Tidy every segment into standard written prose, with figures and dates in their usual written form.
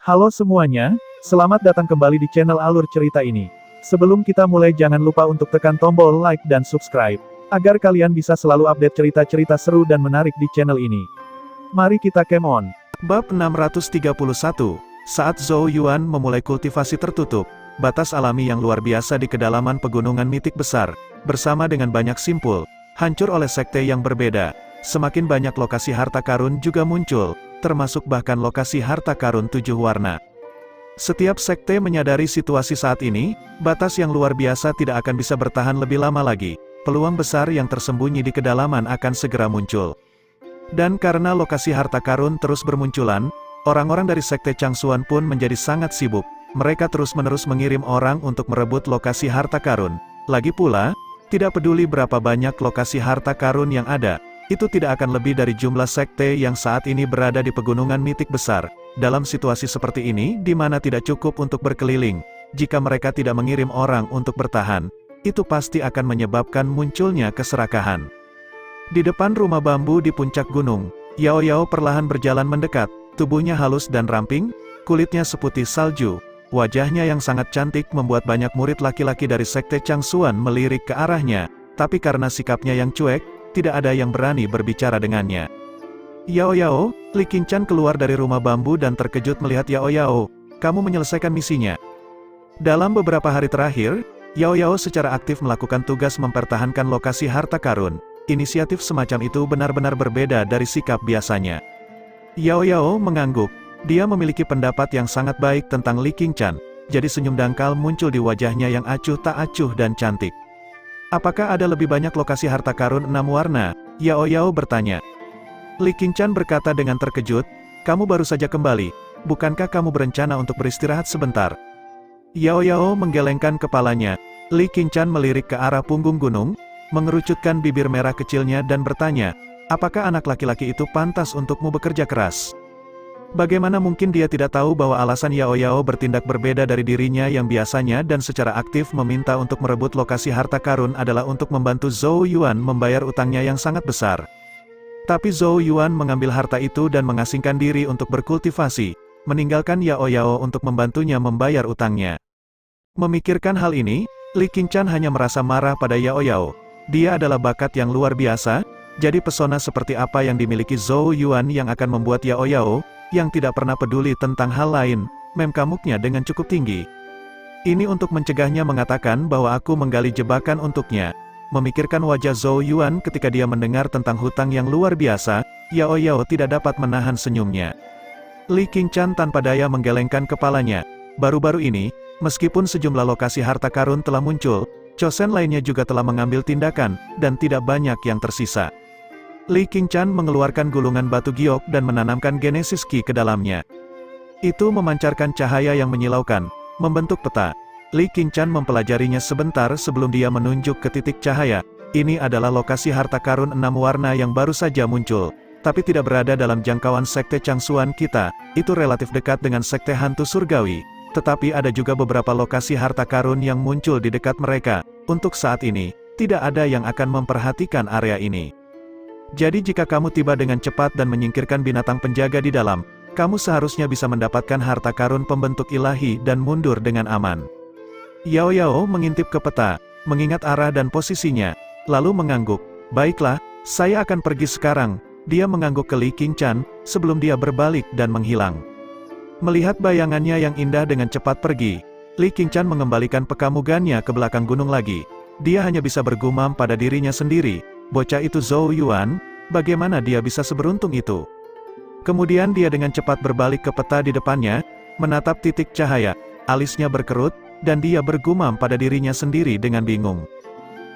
Halo semuanya, selamat datang kembali di channel Alur Cerita ini. Sebelum kita mulai jangan lupa untuk tekan tombol like dan subscribe, agar kalian bisa selalu update cerita-cerita seru dan menarik di channel ini. Mari kita game on. Bab 631, saat Zhou Yuan memulai kultivasi tertutup, batas alami yang luar biasa di kedalaman pegunungan mitik besar, bersama dengan banyak simpul, hancur oleh sekte yang berbeda. Semakin banyak lokasi harta karun juga muncul, termasuk bahkan lokasi harta karun 7 warna. Setiap sekte menyadari situasi saat ini, batas yang luar biasa tidak akan bisa bertahan lebih lama lagi, peluang besar yang tersembunyi di kedalaman akan segera muncul. Dan karena lokasi harta karun terus bermunculan, orang-orang dari sekte Changsuan pun menjadi sangat sibuk, mereka terus-menerus mengirim orang untuk merebut lokasi harta karun. Lagi pula, tidak peduli berapa banyak lokasi harta karun yang ada, itu tidak akan lebih dari jumlah sekte yang saat ini berada di pegunungan mitik besar. Dalam situasi seperti ini, di mana tidak cukup untuk berkeliling, jika mereka tidak mengirim orang untuk bertahan, itu pasti akan menyebabkan munculnya keserakahan. Di depan rumah bambu di puncak gunung, Yao Yao perlahan berjalan mendekat, tubuhnya halus dan ramping, kulitnya seputih salju, wajahnya yang sangat cantik membuat banyak murid laki-laki dari sekte Changsuan melirik ke arahnya, tapi karena sikapnya yang cuek, tidak ada yang berani berbicara dengannya. Yao Yao, Li Qingshan keluar dari rumah bambu dan terkejut melihat Yao Yao. Kamu menyelesaikan misinya. Dalam beberapa hari terakhir, Yao Yao secara aktif melakukan tugas mempertahankan lokasi harta karun. Inisiatif semacam itu benar-benar berbeda dari sikap biasanya. Yao Yao mengangguk. Dia memiliki pendapat yang sangat baik tentang Li Qingshan, jadi senyum dangkal muncul di wajahnya yang acuh tak acuh dan cantik. Apakah ada lebih banyak lokasi harta karun 6 warna? Yao Yao bertanya. Li Qingshan berkata dengan terkejut, kamu baru saja kembali, bukankah kamu berencana untuk beristirahat sebentar? Yao Yao menggelengkan kepalanya. Li Qingshan melirik ke arah punggung gunung, mengerucutkan bibir merah kecilnya dan bertanya, apakah anak laki-laki itu pantas untukmu bekerja keras? Bagaimana mungkin dia tidak tahu bahwa alasan Yao Yao bertindak berbeda dari dirinya yang biasanya dan secara aktif meminta untuk merebut lokasi harta karun adalah untuk membantu Zhou Yuan membayar utangnya yang sangat besar. Tapi Zhou Yuan mengambil harta itu dan mengasingkan diri untuk berkultivasi, meninggalkan Yao Yao untuk membantunya membayar utangnya. Memikirkan hal ini, Li Qingshan hanya merasa marah pada Yao Yao. Dia adalah bakat yang luar biasa, jadi pesona seperti apa yang dimiliki Zhou Yuan yang akan membuat Yao Yao, yang tidak pernah peduli tentang hal lain, memkamuknya dengan cukup tinggi. Ini untuk mencegahnya mengatakan bahwa aku menggali jebakan untuknya. Memikirkan wajah Zhou Yuan ketika dia mendengar tentang hutang yang luar biasa, Yao Yao tidak dapat menahan senyumnya. Li Qingshan tanpa daya menggelengkan kepalanya. Baru-baru ini, meskipun sejumlah lokasi harta karun telah muncul, Chosen lainnya juga telah mengambil tindakan, dan tidak banyak yang tersisa. Li Qingshan mengeluarkan gulungan batu giok dan menanamkan Genesis Ki ke dalamnya. Itu memancarkan cahaya yang menyilaukan, membentuk peta. Li Qingshan mempelajarinya sebentar sebelum dia menunjuk ke titik cahaya. Ini adalah lokasi harta karun 6 warna yang baru saja muncul, tapi tidak berada dalam jangkauan sekte Changsuan kita. Itu relatif dekat dengan sekte hantu surgawi, tetapi ada juga beberapa lokasi harta karun yang muncul di dekat mereka. Untuk saat ini, tidak ada yang akan memperhatikan area ini. Jadi jika kamu tiba dengan cepat dan menyingkirkan binatang penjaga di dalam, kamu seharusnya bisa mendapatkan harta karun pembentuk ilahi dan mundur dengan aman. Yao Yao mengintip ke peta, mengingat arah dan posisinya, lalu mengangguk. Baiklah, saya akan pergi sekarang. Dia mengangguk ke Li Qingshan, sebelum dia berbalik dan menghilang. Melihat bayangannya yang indah dengan cepat pergi, Li Qingshan mengembalikan pekamugannya ke belakang gunung lagi. Dia hanya bisa bergumam pada dirinya sendiri. Bocah itu Zhou Yuan, bagaimana dia bisa seberuntung itu? Kemudian dia dengan cepat berbalik ke peta di depannya, menatap titik cahaya, alisnya berkerut, dan dia bergumam pada dirinya sendiri dengan bingung.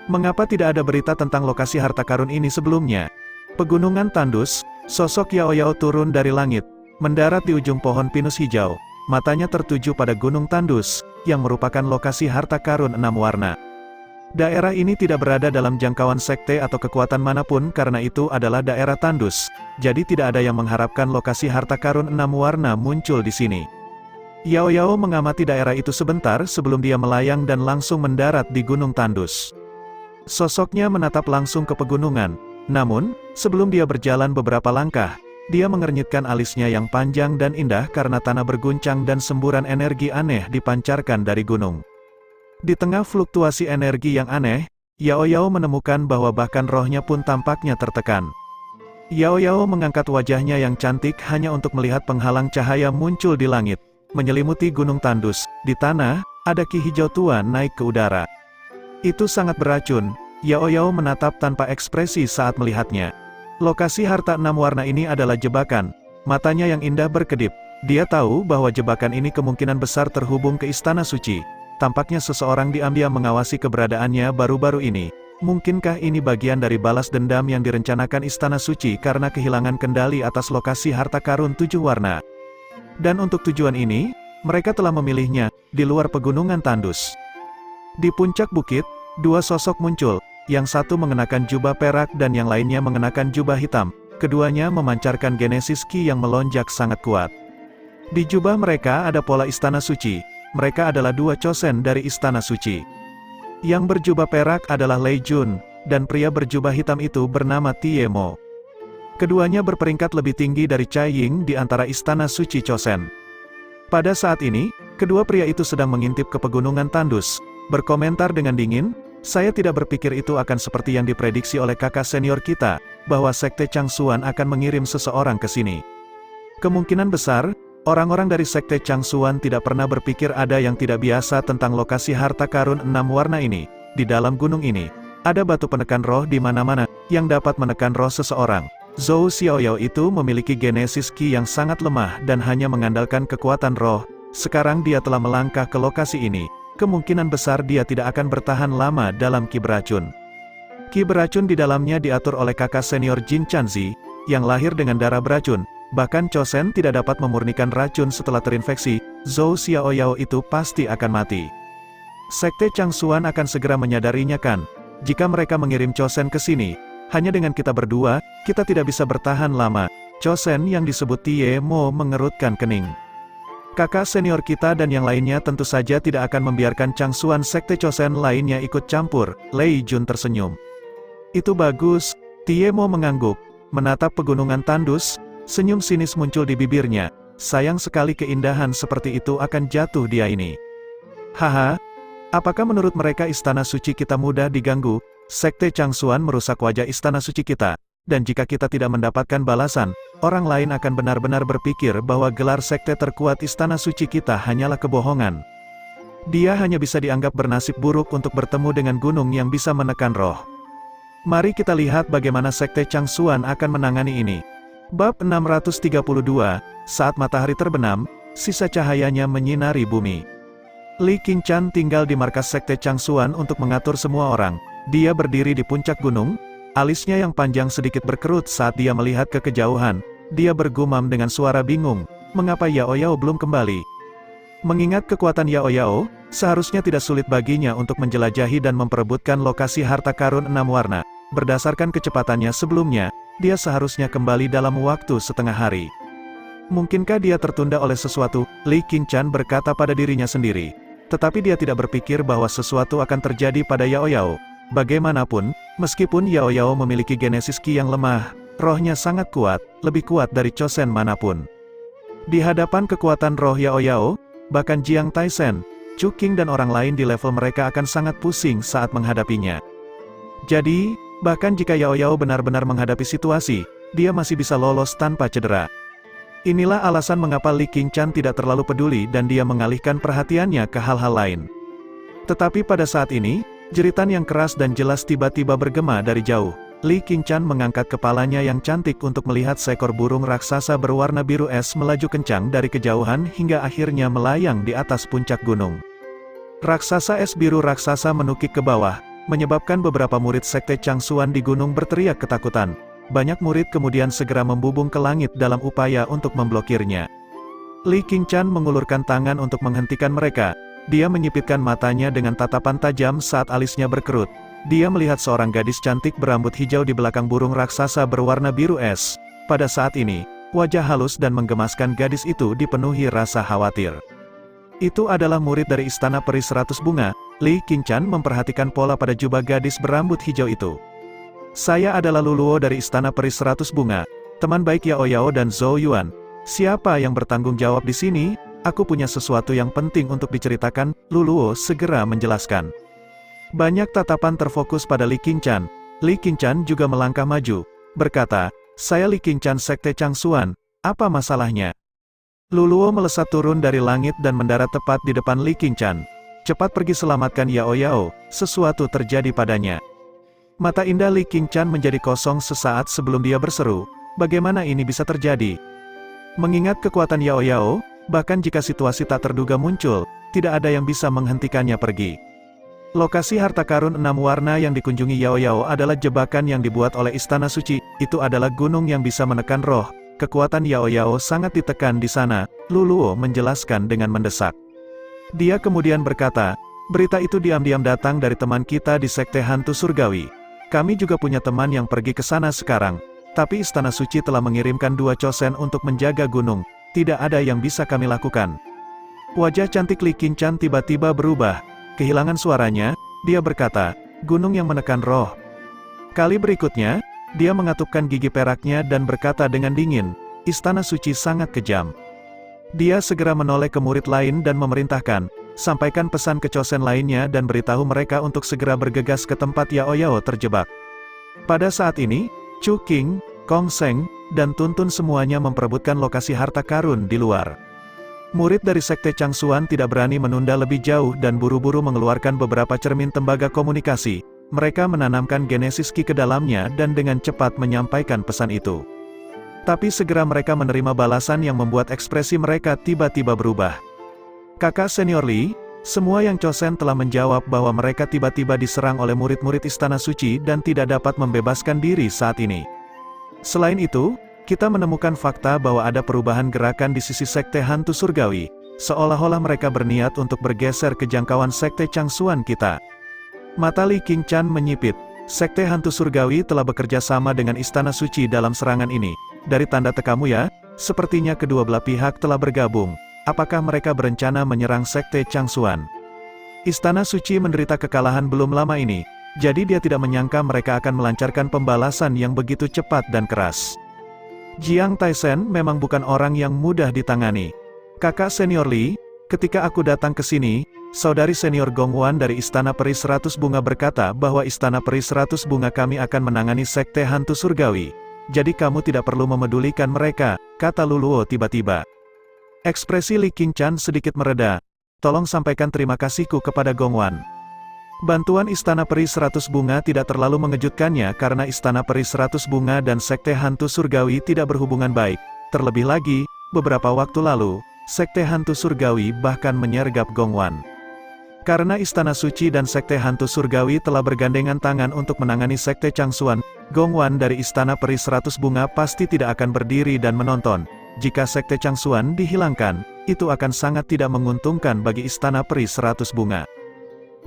Mengapa tidak ada berita tentang lokasi harta karun ini sebelumnya? Pegunungan tandus, sosok Yao Yao turun dari langit, mendarat di ujung pohon pinus hijau, matanya tertuju pada gunung tandus, yang merupakan lokasi harta karun 6 warna. Daerah ini tidak berada dalam jangkauan sekte atau kekuatan manapun karena itu adalah daerah tandus, jadi tidak ada yang mengharapkan lokasi harta karun 6 warna muncul di sini. Yao Yao mengamati daerah itu sebentar sebelum dia melayang dan langsung mendarat di gunung tandus. Sosoknya menatap langsung ke pegunungan, namun, sebelum dia berjalan beberapa langkah, Dia mengernyitkan alisnya yang panjang dan indah karena tanah berguncang dan semburan energi aneh dipancarkan dari gunung. Di tengah fluktuasi energi yang aneh, Yao Yao menemukan bahwa bahkan rohnya pun tampaknya tertekan. Yao Yao mengangkat wajahnya yang cantik hanya untuk melihat penghalang cahaya muncul di langit, menyelimuti gunung tandus. Di tanah, ada ki hijau tua naik ke udara. Itu sangat beracun. Yao Yao menatap tanpa ekspresi saat melihatnya. Lokasi harta 6 warna ini adalah jebakan. Matanya yang indah berkedip. Dia tahu bahwa jebakan ini kemungkinan besar terhubung ke Istana Suci. Tampaknya seseorang diam-diam mengawasi keberadaannya baru-baru ini. Mungkinkah ini bagian dari balas dendam yang direncanakan Istana Suci karena kehilangan kendali atas lokasi harta karun 7 warna? Dan untuk tujuan ini, mereka telah memilihnya, di luar pegunungan tandus. Di puncak bukit, 2 sosok muncul, yang satu mengenakan jubah perak dan yang lainnya mengenakan jubah hitam. Keduanya memancarkan Genesis Ki yang melonjak sangat kuat. Di jubah mereka ada pola Istana Suci. Mereka adalah 2 chosen dari Istana Suci. Yang berjubah perak adalah Lei Jun, dan pria berjubah hitam itu bernama Tie Mo. Keduanya berperingkat lebih tinggi dari Cai Ying di antara Istana Suci Chosen. Pada saat ini, kedua pria itu sedang mengintip ke pegunungan tandus, berkomentar dengan dingin, "Saya tidak berpikir itu akan seperti yang diprediksi oleh kakak senior kita, bahwa Sekte Changsuan akan mengirim seseorang ke sini. Kemungkinan besar, orang-orang dari Sekte Changsuan tidak pernah berpikir ada yang tidak biasa tentang lokasi harta karun 6 warna ini. Di dalam gunung ini, ada batu penekan roh di mana-mana, yang dapat menekan roh seseorang. Zhou Xiaoyao itu memiliki Genesis Ki yang sangat lemah dan hanya mengandalkan kekuatan roh. Sekarang dia telah melangkah ke lokasi ini. Kemungkinan besar dia tidak akan bertahan lama dalam ki beracun. Ki beracun di dalamnya diatur oleh kakak senior Jin Chanzi, yang lahir dengan darah beracun. Bahkan Chosen tidak dapat memurnikan racun setelah terinfeksi. Zhou Xiaoyao itu pasti akan mati. Sekte Changsuan akan segera menyadarinya kan? Jika mereka mengirim Chosen ke sini, hanya dengan kita berdua, kita tidak bisa bertahan lama. Chosen yang disebut Tie Mo mengerutkan kening. Kakak senior kita dan yang lainnya tentu saja tidak akan membiarkan Changsuan Sekte Chosen lainnya ikut campur. Lei Jun tersenyum. Itu bagus. Tie Mo mengangguk, menatap pegunungan tandus. Senyum sinis muncul di bibirnya. Sayang sekali keindahan seperti itu akan jatuh dia ini. Haha, apakah menurut mereka Istana Suci kita mudah diganggu? Sekte Changsuan merusak wajah Istana Suci kita. Dan jika kita tidak mendapatkan balasan, orang lain akan benar-benar berpikir bahwa gelar sekte terkuat Istana Suci kita hanyalah kebohongan. Dia hanya bisa dianggap bernasib buruk untuk bertemu dengan gunung yang bisa menekan roh. Mari kita lihat bagaimana Sekte Changsuan akan menangani ini. Bab 632, saat matahari terbenam, sisa cahayanya menyinari bumi. Li Qingshan tinggal di markas Sekte Changsuan untuk mengatur semua orang. Dia berdiri di puncak gunung, alisnya yang panjang sedikit berkerut saat dia melihat ke kejauhan. Dia bergumam dengan suara bingung, mengapa Yao Yao belum kembali? Mengingat kekuatan Yao Yao, seharusnya tidak sulit baginya untuk menjelajahi dan memperebutkan lokasi harta karun 6 warna. Berdasarkan kecepatannya sebelumnya, dia seharusnya kembali dalam waktu setengah hari. Mungkinkah dia tertunda oleh sesuatu? Li Qingshan berkata pada dirinya sendiri. Tetapi dia tidak berpikir bahwa sesuatu akan terjadi pada Yao Yao. Bagaimanapun, meskipun Yao Yao memiliki Genesis Ki yang lemah, rohnya sangat kuat, lebih kuat dari Chosen manapun. Di hadapan kekuatan roh Yao Yao, bahkan Jiang Taisen, Chu Qing dan orang lain di level mereka akan sangat pusing saat menghadapinya. Jadi, bahkan jika Yao Yao benar-benar menghadapi situasi, dia masih bisa lolos tanpa cedera. Inilah alasan mengapa Li Qingshan tidak terlalu peduli dan dia mengalihkan perhatiannya ke hal-hal lain. Tetapi pada saat ini, jeritan yang keras dan jelas tiba-tiba bergema dari jauh. Li Qingshan mengangkat kepalanya yang cantik untuk melihat seekor burung raksasa berwarna biru es melaju kencang dari kejauhan hingga akhirnya melayang di atas puncak gunung. Raksasa es biru raksasa menukik ke bawah, menyebabkan beberapa murid Sekte Changsuan di gunung berteriak ketakutan. Banyak murid kemudian segera membubung ke langit dalam upaya untuk memblokirnya. Li Qingshan mengulurkan tangan untuk menghentikan mereka. Dia menyipitkan matanya dengan tatapan tajam saat alisnya berkerut. Dia melihat seorang gadis cantik berambut hijau di belakang burung raksasa berwarna biru es. Pada saat ini, wajah halus dan menggemaskan gadis itu dipenuhi rasa khawatir. Itu adalah murid dari Istana Peri 100 Bunga. Li Qingshan memperhatikan pola pada jubah gadis berambut hijau itu. Saya adalah Luluo dari Istana Peri 100 Bunga. Teman baik Yao Yao dan Zhou Yuan. Siapa yang bertanggung jawab di sini? Aku punya sesuatu yang penting untuk diceritakan, Luluo segera menjelaskan. Banyak tatapan terfokus pada Li Qingshan. Li Qingshan juga melangkah maju, berkata, "Saya Li Qingshan Sekte Changsuan, apa masalahnya?" Luluo melesat turun dari langit dan mendarat tepat di depan Li Qingshan. "Cepat pergi selamatkan Yao Yao, sesuatu terjadi padanya." Mata indah Li Qingshan menjadi kosong sesaat sebelum dia berseru, "Bagaimana ini bisa terjadi?" Mengingat kekuatan Yao Yao, bahkan jika situasi tak terduga muncul, tidak ada yang bisa menghentikannya pergi. Lokasi harta karun 6 warna yang dikunjungi Yao Yao adalah jebakan yang dibuat oleh Istana Suci, itu adalah gunung yang bisa menekan roh. Kekuatan Yao Yao sangat ditekan di sana, Luluo menjelaskan dengan mendesak. Dia kemudian berkata, "Berita itu diam-diam datang dari teman kita di Sekte Hantu Surgawi. Kami juga punya teman yang pergi ke sana sekarang. Tapi Istana Suci telah mengirimkan 2 chosen untuk menjaga gunung. Tidak ada yang bisa kami lakukan." Wajah cantik Li Qingshan tiba-tiba berubah. Kehilangan suaranya, dia berkata, "Gunung yang menekan roh." Kali berikutnya, dia mengatupkan gigi peraknya dan berkata dengan dingin, "Istana Suci sangat kejam." Dia segera menoleh ke murid lain dan memerintahkan, "Sampaikan pesan ke chosen lainnya dan beritahu mereka untuk segera bergegas ke tempat Yao Yao terjebak." Pada saat ini, Chu Qing, Kong Sheng, dan Tun Tun semuanya memperebutkan lokasi harta karun di luar. Murid dari Sekte Changsuan tidak berani menunda lebih jauh dan buru-buru mengeluarkan beberapa cermin tembaga komunikasi. Mereka menanamkan Genesis Ki ke dalamnya dan dengan cepat menyampaikan pesan itu. Tapi segera mereka menerima balasan yang membuat ekspresi mereka tiba-tiba berubah. "Kakak senior Li, semua yang chosen telah menjawab bahwa mereka tiba-tiba diserang oleh murid-murid Istana Suci dan tidak dapat membebaskan diri saat ini. Selain itu, kita menemukan fakta bahwa ada perubahan gerakan di sisi Sekte Hantu Surgawi, seolah-olah mereka berniat untuk bergeser ke jangkauan Sekte Changsuan kita." Mata Li Qingshan menyipit. Sekte Hantu Surgawi telah bekerja sama dengan Istana Suci dalam serangan ini. Dari tanda tekamu ya, sepertinya kedua belah pihak telah bergabung. Apakah mereka berencana menyerang Sekte Changsuan? Istana Suci menderita kekalahan belum lama ini, jadi dia tidak menyangka mereka akan melancarkan pembalasan yang begitu cepat dan keras. Jiang Taishen memang bukan orang yang mudah ditangani. "Kakak senior Li, ketika aku datang ke sini, saudari senior Gongwan dari Istana Peri 100 Bunga berkata bahwa Istana Peri 100 Bunga kami akan menangani Sekte Hantu Surgawi. Jadi kamu tidak perlu memedulikan mereka," kata Luluo tiba-tiba. Ekspresi Li Qingshan sedikit mereda. "Tolong sampaikan terima kasihku kepada Gongwan." Bantuan Istana Peri 100 Bunga tidak terlalu mengejutkannya karena Istana Peri 100 Bunga dan Sekte Hantu Surgawi tidak berhubungan baik. Terlebih lagi, beberapa waktu lalu, Sekte Hantu Surgawi bahkan menyergap Gongwan. Karena Istana Suci dan Sekte Hantu Surgawi telah bergandengan tangan untuk menangani Sekte Changsuan, Gongwan dari Istana Peri 100 Bunga pasti tidak akan berdiri dan menonton. Jika Sekte Changsuan dihilangkan, itu akan sangat tidak menguntungkan bagi Istana Peri 100 Bunga.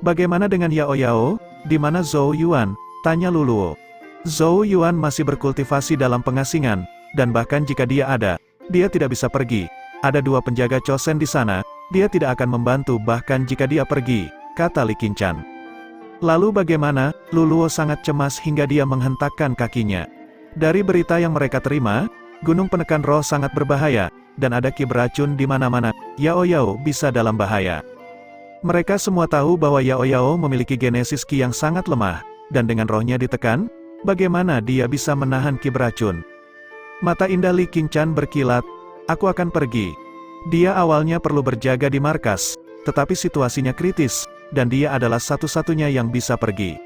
"Bagaimana dengan Yao Yao? Di mana Zhou Yuan?" tanya Luluo. "Zhou Yuan masih berkultivasi dalam pengasingan, dan bahkan jika dia ada, dia tidak bisa pergi. Ada 2 penjaga chosen di sana, dia tidak akan membantu bahkan jika dia pergi," kata Li Qingshan. "Lalu bagaimana?" Luluo sangat cemas hingga dia menghentakkan kakinya. Dari berita yang mereka terima, gunung penekan roh sangat berbahaya, dan ada ki beracun di mana-mana. Yao Yao bisa dalam bahaya. Mereka semua tahu bahwa Yao Yao memiliki Genesis Ki yang sangat lemah, dan dengan rohnya ditekan, bagaimana dia bisa menahan ki beracun? Mata indah Li Qingshan berkilat. "Aku akan pergi." Dia awalnya perlu berjaga di markas, tetapi situasinya kritis, dan dia adalah satu-satunya yang bisa pergi.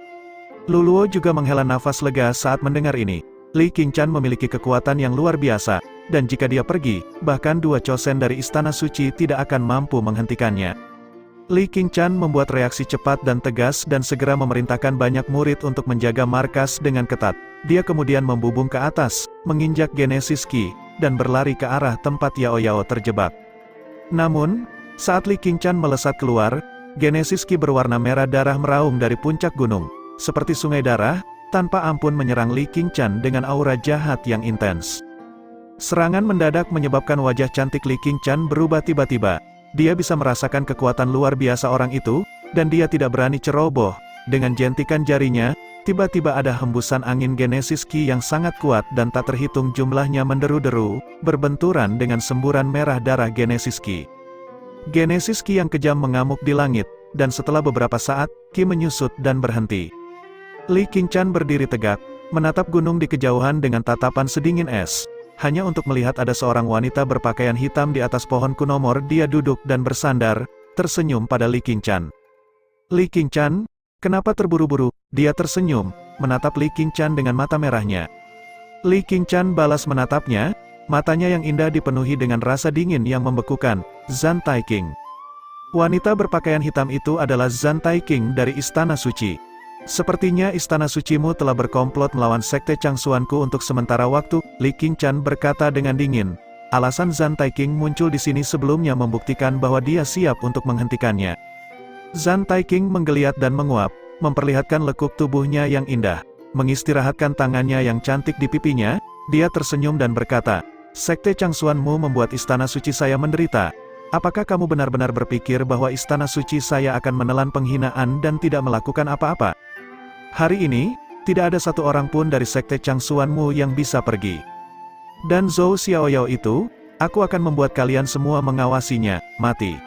Luluo juga menghela nafas lega saat mendengar ini. Li Qingshan memiliki kekuatan yang luar biasa, dan jika dia pergi, bahkan 2 chosen dari Istana Suci tidak akan mampu menghentikannya. Li Qingshan membuat reaksi cepat dan tegas dan segera memerintahkan banyak murid untuk menjaga markas dengan ketat. Dia kemudian membubung ke atas, menginjak Genesis Ki, dan berlari ke arah tempat Yao Yao terjebak. Namun, saat Li Qingshan melesat keluar, Genesis Ki berwarna merah darah meraung dari puncak gunung, seperti sungai darah, tanpa ampun menyerang Li Qingshan dengan aura jahat yang intens. Serangan mendadak menyebabkan wajah cantik Li Qingshan berubah tiba-tiba. Dia bisa merasakan kekuatan luar biasa orang itu, dan dia tidak berani ceroboh. Dengan jentikan jarinya, Tiba-tiba ada hembusan angin Genesis Ki yang sangat kuat dan tak terhitung jumlahnya menderu-deru, berbenturan dengan semburan merah darah Genesis Ki. Genesis Ki yang kejam mengamuk di langit, dan setelah beberapa saat, Ki menyusut dan berhenti. Li Qingshan berdiri tegak, menatap gunung di kejauhan dengan tatapan sedingin es. Hanya untuk melihat ada seorang wanita berpakaian hitam di atas pohon kunomor, dia duduk dan bersandar, tersenyum pada Li Qingshan. Li Qingshan, kenapa terburu-buru? Dia tersenyum, menatap Li Qingshan dengan mata merahnya. Li Qingshan balas menatapnya, matanya yang indah dipenuhi dengan rasa dingin yang membekukan. Zhan Taiqing. Wanita berpakaian hitam itu adalah Zhan Taiqing dari Istana Suci. Sepertinya Istana Sucimu telah berkomplot melawan Sekte Changsuanku untuk sementara waktu, Li Qingshan berkata dengan dingin. Alasan Zhan Taiqing muncul di sini sebelumnya membuktikan bahwa dia siap untuk menghentikannya. Zhan Taiqing menggeliat dan menguap, memperlihatkan lekuk tubuhnya yang indah. Mengistirahatkan tangannya yang cantik di pipinya, dia tersenyum dan berkata, Sekte Changsuanmu membuat Istana Suci saya menderita. Apakah kamu benar-benar berpikir bahwa Istana Suci saya akan menelan penghinaan dan tidak melakukan apa-apa? Hari ini, tidak ada satu orang pun dari Sekte Changsuanmu yang bisa pergi. Dan Zhou Xiaoyao itu, aku akan membuat kalian semua mengawasinya, mati.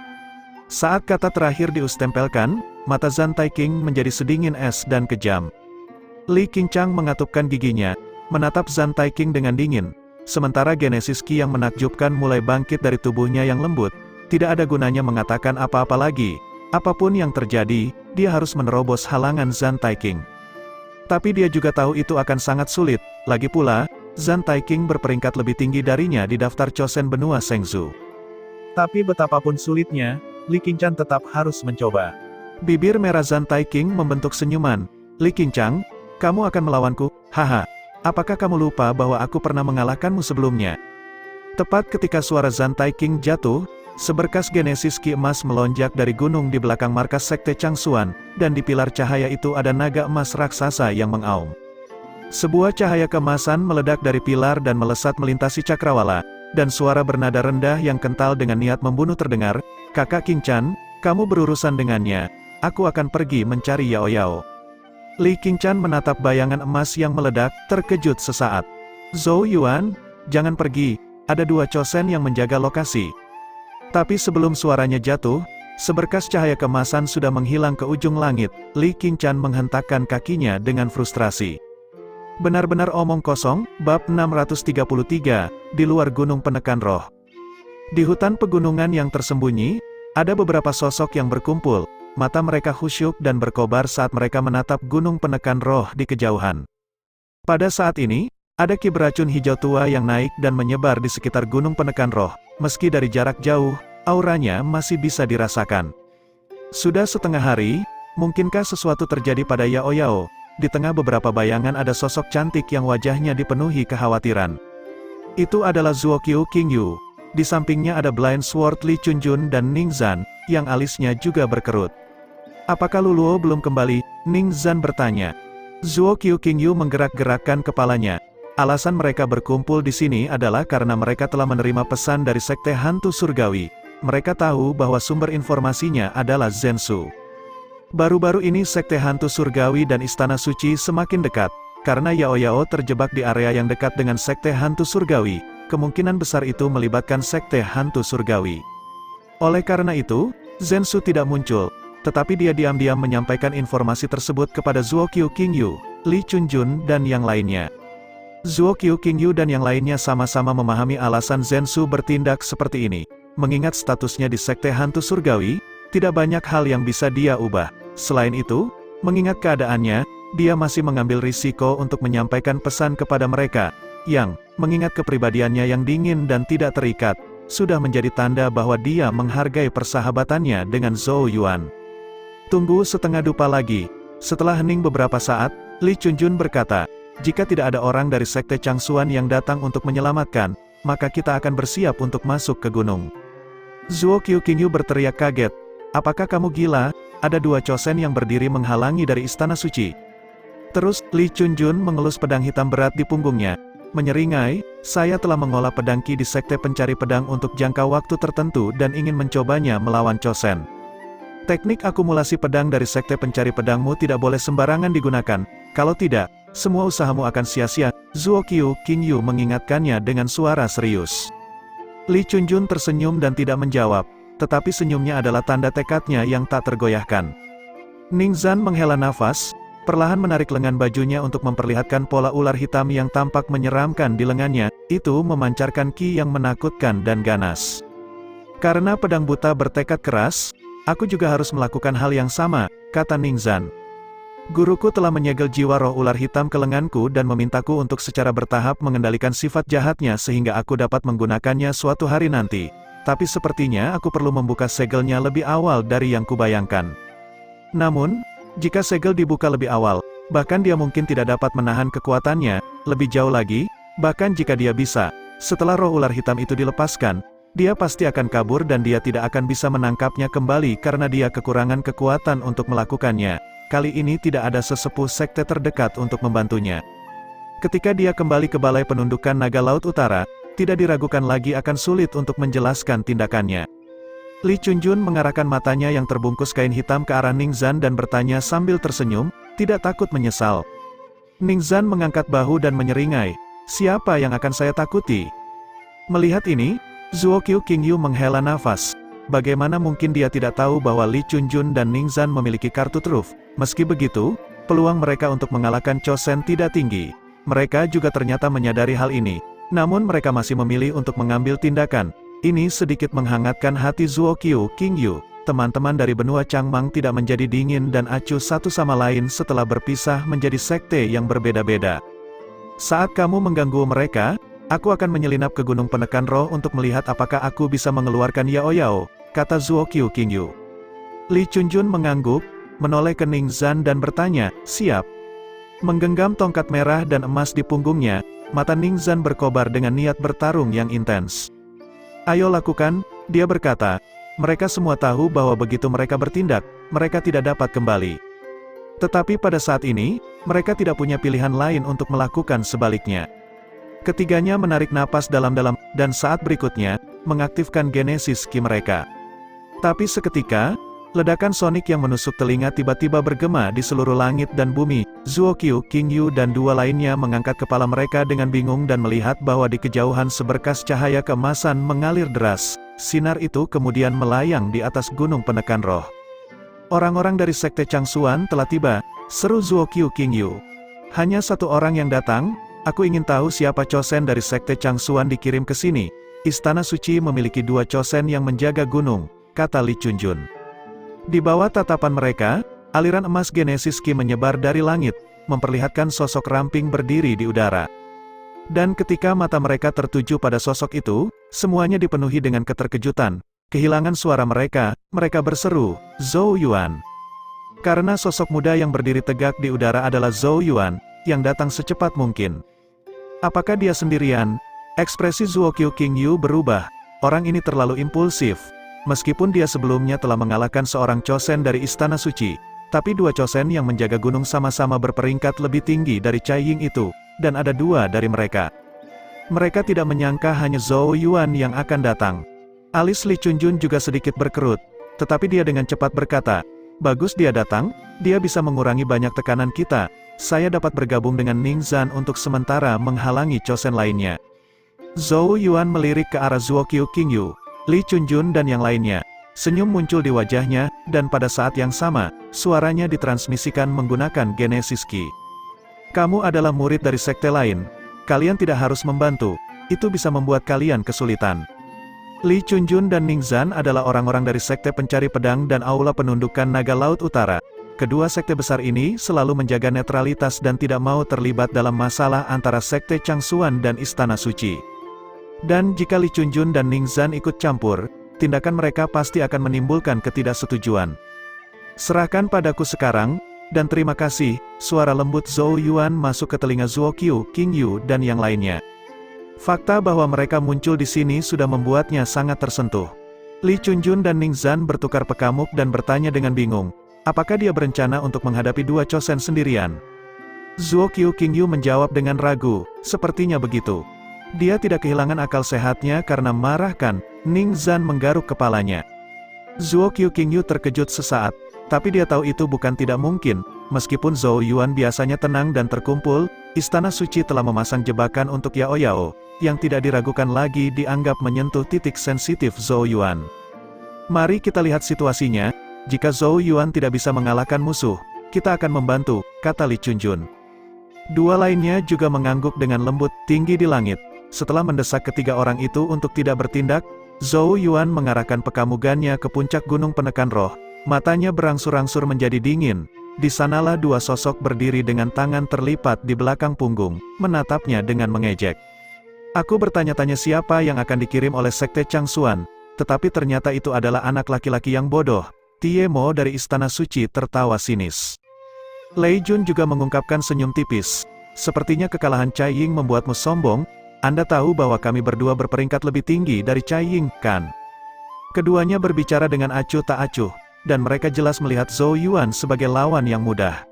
Saat kata terakhir diustempelkan, mata Zhan Taiqing menjadi sedingin es dan kejam. Li Qingshan mengatupkan giginya, menatap Zhan Taiqing dengan dingin. Sementara Genesis Ki yang menakjubkan mulai bangkit dari tubuhnya yang lembut. Tidak ada gunanya mengatakan apa-apa lagi. Apapun yang terjadi, dia harus menerobos halangan Zhan Taiqing. Tapi dia juga tahu itu akan sangat sulit. Lagi pula, Zhan Taiqing berperingkat lebih tinggi darinya di daftar Chosen benua Shengzhou. Tapi betapapun sulitnya, Li Qingshan tetap harus mencoba. Bibir merah Zhan Taiqing membentuk senyuman. Li Qingshan, kamu akan melawanku? Haha. Apakah kamu lupa bahwa aku pernah mengalahkanmu sebelumnya? Tepat ketika suara Zhan Taiqing jatuh, seberkas Genesis Ki emas melonjak dari gunung di belakang markas Sekte Changsuan, dan di pilar cahaya itu ada naga emas raksasa yang mengaum. Sebuah cahaya keemasan meledak dari pilar dan melesat melintasi cakrawala, dan suara bernada rendah yang kental dengan niat membunuh terdengar, Kakak Qingshan, kamu berurusan dengannya, aku akan pergi mencari Yao Yao. Li Qingshan menatap bayangan emas yang meledak, terkejut sesaat. Zhou Yuan, jangan pergi, ada 2 Chosen yang menjaga lokasi. Tapi sebelum suaranya jatuh, seberkas cahaya keemasan sudah menghilang ke ujung langit. Li Qingshan menghentakkan kakinya dengan frustrasi. Benar-benar omong kosong, bab 633, di luar gunung penekan roh. Di hutan pegunungan yang tersembunyi, ada beberapa sosok yang berkumpul, mata mereka khusyuk dan berkobar saat mereka menatap gunung penekan roh di kejauhan. Pada saat ini, ada ki beracun hijau tua yang naik dan menyebar di sekitar gunung penekan roh. Meski dari jarak jauh, auranya masih bisa dirasakan. Sudah setengah hari, mungkinkah sesuatu terjadi pada Yao Yao? Di tengah beberapa bayangan ada sosok cantik yang wajahnya dipenuhi kekhawatiran. Itu adalah Zuo Qiu Qingyu. Di sampingnya ada Blind Sword Li Chunjun dan Ning Zhan, yang alisnya juga berkerut. Apakah Luluo belum kembali? Ning Zhan bertanya. Zuo Qiu Qingyu menggerak-gerakkan kepalanya. Alasan mereka berkumpul di sini adalah karena mereka telah menerima pesan dari Sekte Hantu Surgawi. Mereka tahu bahwa sumber informasinya adalah Zhensu. Baru-baru ini Sekte Hantu Surgawi dan Istana Suci semakin dekat. Karena Yao Yao terjebak di area yang dekat dengan Sekte Hantu Surgawi, kemungkinan besar itu melibatkan Sekte Hantu Surgawi. Oleh karena itu, Zhensu tidak muncul, tetapi dia diam-diam menyampaikan informasi tersebut kepada Zuo Qiu Qingyu, Li Chunjun dan yang lainnya. Zuo Qiu Qingyu dan yang lainnya sama-sama memahami alasan Zhensu bertindak seperti ini. Mengingat statusnya di Sekte Hantu Surgawi, tidak banyak hal yang bisa dia ubah. Selain itu, mengingat keadaannya, dia masih mengambil risiko untuk menyampaikan pesan kepada mereka, yang, mengingat kepribadiannya yang dingin dan tidak terikat, sudah menjadi tanda bahwa dia menghargai persahabatannya dengan Zhou Yuan. Tunggu setengah dupa lagi. Setelah hening beberapa saat, Li Chunjun berkata, jika tidak ada orang dari Sekte Changsuan yang datang untuk menyelamatkan, maka kita akan bersiap untuk masuk ke gunung. Zuo Qiu Qingyu berteriak kaget. Apakah kamu gila? Ada 2 Chosen yang berdiri menghalangi dari Istana Suci. Terus, Li Chunjun mengelus pedang hitam berat di punggungnya. Menyeringai, saya telah mengolah pedang Qi di Sekte Pencari Pedang untuk jangka waktu tertentu dan ingin mencobanya melawan Chosen. Teknik akumulasi pedang dari Sekte Pencari Pedangmu tidak boleh sembarangan digunakan, kalau tidak, semua usahamu akan sia-sia, Zuo Qiu King Yu mengingatkannya dengan suara serius. Li Chunjun tersenyum dan tidak menjawab, tetapi senyumnya adalah tanda tekadnya yang tak tergoyahkan. Ning Zan menghela nafas, perlahan menarik lengan bajunya untuk memperlihatkan pola ular hitam yang tampak menyeramkan di lengannya, itu memancarkan ki yang menakutkan dan ganas. Karena pedang buta bertekad keras, aku juga harus melakukan hal yang sama, kata Ning Zan. Guruku telah menyegel jiwa roh ular hitam ke lenganku dan memintaku untuk secara bertahap mengendalikan sifat jahatnya sehingga aku dapat menggunakannya suatu hari nanti. Tapi sepertinya aku perlu membuka segelnya lebih awal dari yang kubayangkan. Namun, jika segel dibuka lebih awal, bahkan dia mungkin tidak dapat menahan kekuatannya, lebih jauh lagi, bahkan jika dia bisa, setelah roh ular hitam itu dilepaskan, dia pasti akan kabur dan dia tidak akan bisa menangkapnya kembali karena dia kekurangan kekuatan untuk melakukannya. Kali ini tidak ada sesepuh sekte terdekat untuk membantunya. Ketika dia kembali ke Balai Penundukan Naga Laut Utara, tidak diragukan lagi akan sulit untuk menjelaskan tindakannya. Li Chunjun mengarahkan matanya yang terbungkus kain hitam ke arah Ning Zan dan bertanya sambil tersenyum, tidak takut menyesal. Ning Zan mengangkat bahu dan menyeringai, siapa yang akan saya takuti? Melihat ini, Zuo Qiu King Yu menghela nafas. Bagaimana mungkin dia tidak tahu bahwa Li Chunjun dan Ning Zan memiliki kartu truf? Meski begitu, peluang mereka untuk mengalahkan Cho Sen tidak tinggi. Mereka juga ternyata menyadari hal ini. Namun mereka masih memilih untuk mengambil tindakan. Ini sedikit menghangatkan hati Zuo Qiu King Yu. Teman-teman dari benua Changmang tidak menjadi dingin dan acuh satu sama lain setelah berpisah menjadi sekte yang berbeda-beda. Saat kamu mengganggu mereka, aku akan menyelinap ke Gunung Penekan Roh untuk melihat apakah aku bisa mengeluarkan Yao Yao, kata Zuo Qiu King Yu. Li Chunjun mengangguk, menoleh ke Ning Zan dan bertanya, siap. Menggenggam tongkat merah dan emas di punggungnya, mata Ning Zan berkobar dengan niat bertarung yang intens. Ayo lakukan, dia berkata. Mereka semua tahu bahwa begitu mereka bertindak, mereka tidak dapat kembali. Tetapi pada saat ini, mereka tidak punya pilihan lain untuk melakukan sebaliknya. Ketiganya menarik napas dalam-dalam, dan saat berikutnya, mengaktifkan Genesis Ki mereka. Tapi seketika, ledakan sonik yang menusuk telinga tiba-tiba bergema di seluruh langit dan bumi. Zuo Qiu King Yu dan dua lainnya mengangkat kepala mereka dengan bingung dan melihat bahwa di kejauhan seberkas cahaya keemasan mengalir deras. Sinar itu kemudian melayang di atas Gunung Penekan Roh. Orang-orang dari Sekte Changsuan telah tiba, seru Zuo Qiu King Yu. Hanya satu orang yang datang, aku ingin tahu siapa Cho Sen dari Sekte Changsuan dikirim ke sini. Istana Suci memiliki 2 Cho Sen yang menjaga gunung, kata Li Chunjun. Di bawah tatapan mereka, aliran emas Genesis Ki menyebar dari langit, memperlihatkan sosok ramping berdiri di udara. Dan ketika mata mereka tertuju pada sosok itu, semuanya dipenuhi dengan keterkejutan. Kehilangan suara mereka, mereka berseru, Zhou Yuan. Karena sosok muda yang berdiri tegak di udara adalah Zhou Yuan, yang datang secepat mungkin. Apakah dia sendirian? Ekspresi Zuo Qiu King Yu berubah. Orang ini terlalu impulsif. Meskipun dia sebelumnya telah mengalahkan seorang Cho Sen dari Istana Suci, tapi 2 Cho Sen yang menjaga gunung sama-sama berperingkat lebih tinggi dari Cai Ying itu, dan ada 2 dari mereka. Mereka tidak menyangka hanya Zhou Yuan yang akan datang. Alis Li Chunjun juga sedikit berkerut, tetapi dia dengan cepat berkata, bagus dia datang, dia bisa mengurangi banyak tekanan kita. Saya dapat bergabung dengan Ning Zan untuk sementara menghalangi Cho Sen lainnya. Zhou Yuan melirik ke arah Zuo Qiu King Yu, Li Chunjun dan yang lainnya. Senyum muncul di wajahnya, dan pada saat yang sama, suaranya ditransmisikan menggunakan Genesis Ki. Kamu adalah murid dari sekte lain. Kalian tidak harus membantu. Itu bisa membuat kalian kesulitan. Li Chunjun dan Ning Zan adalah orang-orang dari Sekte Pencari Pedang dan Aula Penundukan Naga Laut Utara. Kedua sekte besar ini selalu menjaga netralitas dan tidak mau terlibat dalam masalah antara Sekte Changsuan dan Istana Suci. Dan jika Li Chunjun dan Ning Zan ikut campur, tindakan mereka pasti akan menimbulkan ketidaksetujuan. Serahkan padaku sekarang, dan terima kasih, suara lembut Zhou Yuan masuk ke telinga Zuo Qiu King Yu dan yang lainnya. Fakta bahwa mereka muncul di sini sudah membuatnya sangat tersentuh. Li Chunjun dan Ning Zan bertukar pekamuk dan bertanya dengan bingung, apakah dia berencana untuk menghadapi 2 Cho Sen sendirian? Zuo Qiu King Yu menjawab dengan ragu, sepertinya begitu. Dia tidak kehilangan akal sehatnya karena marah kan? Ning Zan menggaruk kepalanya. Zuo Qingyu terkejut sesaat, tapi dia tahu itu bukan tidak mungkin. Meskipun Zhou Yuan biasanya tenang dan terkumpul, Istana Suci telah memasang jebakan untuk Yao Yao, yang tidak diragukan lagi dianggap menyentuh titik sensitif Zhou Yuan. Mari kita lihat situasinya, jika Zhou Yuan tidak bisa mengalahkan musuh, kita akan membantu, kata Li Chunjun. Dua lainnya juga mengangguk dengan lembut, tinggi di langit. Setelah mendesak ketiga orang itu untuk tidak bertindak, Zhou Yuan mengarahkan pekamugannya ke puncak gunung penekan roh. Matanya berangsur-angsur menjadi dingin. Di sanalah dua sosok berdiri dengan tangan terlipat di belakang punggung, menatapnya dengan mengejek. Aku bertanya-tanya siapa yang akan dikirim oleh Sekte Changsuan, tetapi ternyata itu adalah anak laki-laki yang bodoh. Tie Mo dari Istana Suci tertawa sinis. Lei Jun juga mengungkapkan senyum tipis. Sepertinya kekalahan Cai Ying membuatmu sombong. Anda tahu bahwa kami berdua berperingkat lebih tinggi dari Cai Ying, kan? Keduanya berbicara dengan acuh tak acuh, dan mereka jelas melihat Zhou Yuan sebagai lawan yang mudah.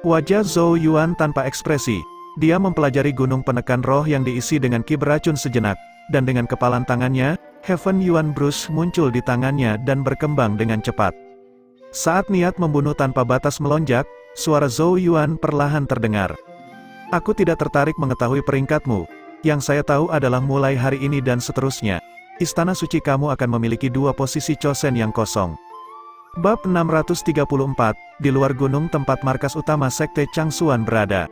Wajah Zhou Yuan tanpa ekspresi. Dia mempelajari gunung penekan roh yang diisi dengan ki beracun sejenak, dan dengan kepalan tangannya, Heaven Yuan Brush muncul di tangannya dan berkembang dengan cepat. Saat niat membunuh tanpa batas melonjak, suara Zhou Yuan perlahan terdengar. Aku tidak tertarik mengetahui peringkatmu. Yang saya tahu adalah mulai hari ini dan seterusnya, Istana Suci kamu akan memiliki dua posisi chosen yang kosong. Bab 634, di luar gunung tempat markas utama Sekte Changsuan berada.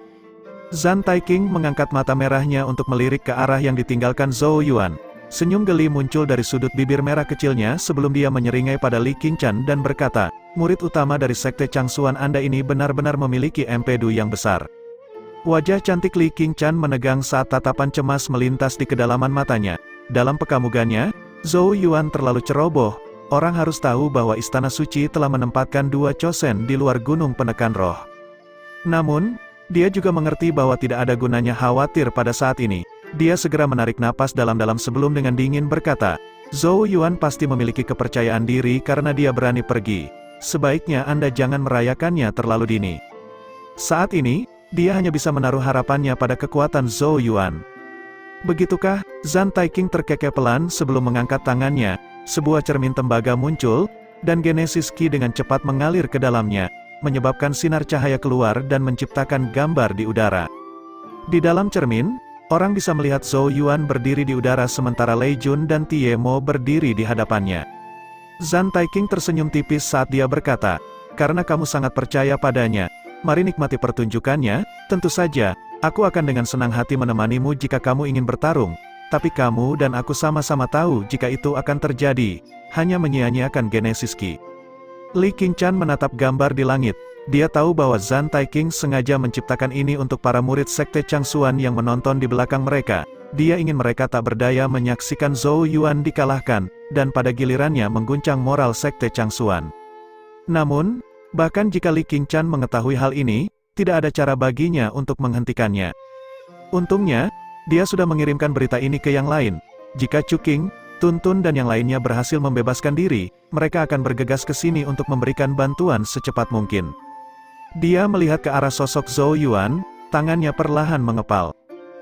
Zhan Taiqing mengangkat mata merahnya untuk melirik ke arah yang ditinggalkan Zhou Yuan. Senyum geli muncul dari sudut bibir merah kecilnya sebelum dia menyeringai pada Li Qingshan dan berkata, murid utama dari Sekte Changsuan Anda ini benar-benar memiliki empedu yang besar. Wajah cantik Li Qingshan menegang saat tatapan cemas melintas di kedalaman matanya. Dalam pekamugannya, Zhou Yuan terlalu ceroboh. Orang harus tahu bahwa Istana Suci telah menempatkan dua chosen di luar gunung penekan roh. Namun, dia juga mengerti bahwa tidak ada gunanya khawatir pada saat ini. Dia segera menarik napas dalam-dalam sebelum dengan dingin berkata, Zhou Yuan pasti memiliki kepercayaan diri karena dia berani pergi. Sebaiknya Anda jangan merayakannya terlalu dini. Saat ini, dia hanya bisa menaruh harapannya pada kekuatan Zhou Yuan. Begitukah? Zhan Taiqing terkekeh pelan sebelum mengangkat tangannya. Sebuah cermin tembaga muncul, dan Genesis Ki dengan cepat mengalir ke dalamnya, menyebabkan sinar cahaya keluar dan menciptakan gambar di udara. Di dalam cermin, orang bisa melihat Zhou Yuan berdiri di udara sementara Lei Jun dan Tie Mo berdiri di hadapannya. Zhan Taiqing tersenyum tipis saat dia berkata, karena kamu sangat percaya padanya, mari nikmati pertunjukannya. Tentu saja, aku akan dengan senang hati menemanimu jika kamu ingin bertarung, tapi kamu dan aku sama-sama tahu jika itu akan terjadi, hanya menyia-nyiakan Genesis Ki. Li Qingshan menatap gambar di langit. Dia tahu bahwa Zhan Taiqing sengaja menciptakan ini untuk para murid Sekte Changsuan yang menonton di belakang mereka. Dia ingin mereka tak berdaya menyaksikan Zhou Yuan dikalahkan, dan pada gilirannya mengguncang moral Sekte Changsuan. Namun, bahkan jika Li Qingshan mengetahui hal ini, tidak ada cara baginya untuk menghentikannya. Untungnya, dia sudah mengirimkan berita ini ke yang lain. Jika Chu Qing, Tun Tun dan yang lainnya berhasil membebaskan diri, mereka akan bergegas ke sini untuk memberikan bantuan secepat mungkin. Dia melihat ke arah sosok Zhou Yuan, tangannya perlahan mengepal.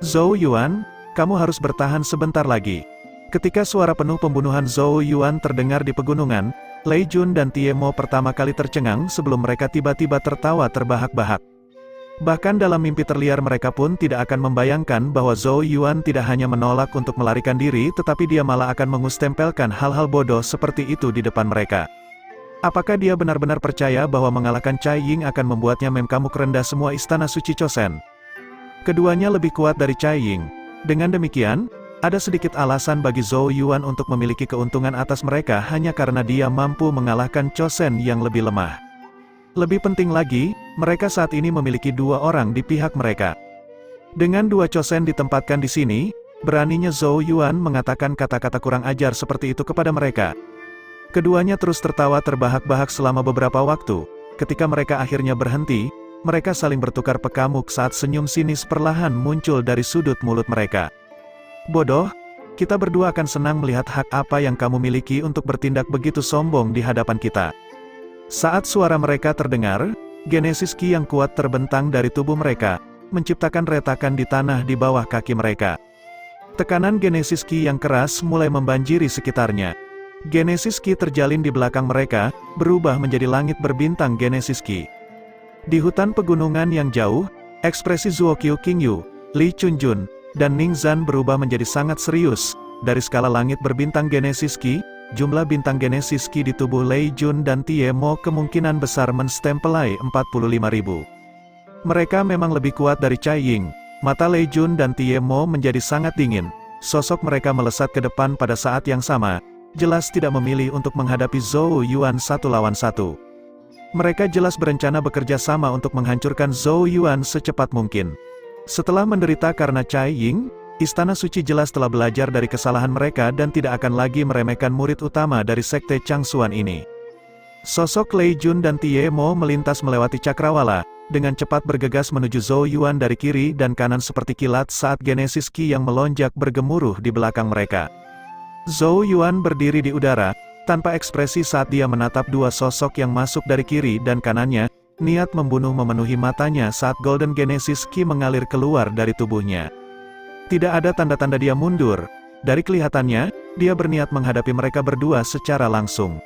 Zhou Yuan, kamu harus bertahan sebentar lagi. Ketika suara penuh pembunuhan Zhou Yuan terdengar di pegunungan, Lei Jun dan Tie Mo pertama kali tercengang sebelum mereka tiba-tiba tertawa terbahak-bahak. Bahkan dalam mimpi terliar mereka pun tidak akan membayangkan bahwa Zhou Yuan tidak hanya menolak untuk melarikan diri tetapi dia malah akan mengustempelkan hal-hal bodoh seperti itu di depan mereka. Apakah dia benar-benar percaya bahwa mengalahkan Cai Ying akan membuatnya memkamuk rendah semua Istana Suci Chosen? Keduanya lebih kuat dari Cai Ying. Dengan demikian, ada sedikit alasan bagi Zhou Yuan untuk memiliki keuntungan atas mereka hanya karena dia mampu mengalahkan Chosen yang lebih lemah. Lebih penting lagi, mereka saat ini memiliki dua orang di pihak mereka. Dengan dua Chosen ditempatkan di sini, beraninya Zhou Yuan mengatakan kata-kata kurang ajar seperti itu kepada mereka. Keduanya terus tertawa terbahak-bahak selama beberapa waktu. Ketika mereka akhirnya berhenti, mereka saling bertukar pekamuk saat senyum sinis perlahan muncul dari sudut mulut mereka. Bodoh, kita berdua akan senang melihat hak apa yang kamu miliki untuk bertindak begitu sombong di hadapan kita. Saat suara mereka terdengar, Genesis Ki yang kuat terbentang dari tubuh mereka, menciptakan retakan di tanah di bawah kaki mereka. Tekanan Genesis Ki yang keras mulai membanjiri sekitarnya. Genesis Ki terjalin di belakang mereka, berubah menjadi langit berbintang Genesis Ki. Di hutan pegunungan yang jauh, ekspresi Zuokyu Kingyu, Lee Chunjun, dan Ning Zan berubah menjadi sangat serius. Dari skala langit berbintang Genesis Ki, jumlah bintang Genesis Ki di tubuh Lei Jun dan Tie Mo kemungkinan besar menstempelai 45.000. Mereka memang lebih kuat dari Cai Ying. Mata Lei Jun dan Tie Mo menjadi sangat dingin. Sosok mereka melesat ke depan pada saat yang sama, jelas tidak memilih untuk menghadapi Zhou Yuan satu lawan satu. Mereka jelas berencana bekerja sama untuk menghancurkan Zhou Yuan secepat mungkin. Setelah menderita karena Cai Ying, Istana Suci jelas telah belajar dari kesalahan mereka dan tidak akan lagi meremehkan murid utama dari Sekte Changsuan ini. Sosok Lei Jun dan Tie Mo melintas melewati cakrawala, dengan cepat bergegas menuju Zhou Yuan dari kiri dan kanan seperti kilat saat Genesis Ki yang melonjak bergemuruh di belakang mereka. Zhou Yuan berdiri di udara, tanpa ekspresi saat dia menatap dua sosok yang masuk dari kiri dan kanannya, niat membunuh memenuhi matanya saat Golden Genesis Ki mengalir keluar dari tubuhnya. Tidak ada tanda-tanda dia mundur, dari kelihatannya, dia berniat menghadapi mereka berdua secara langsung.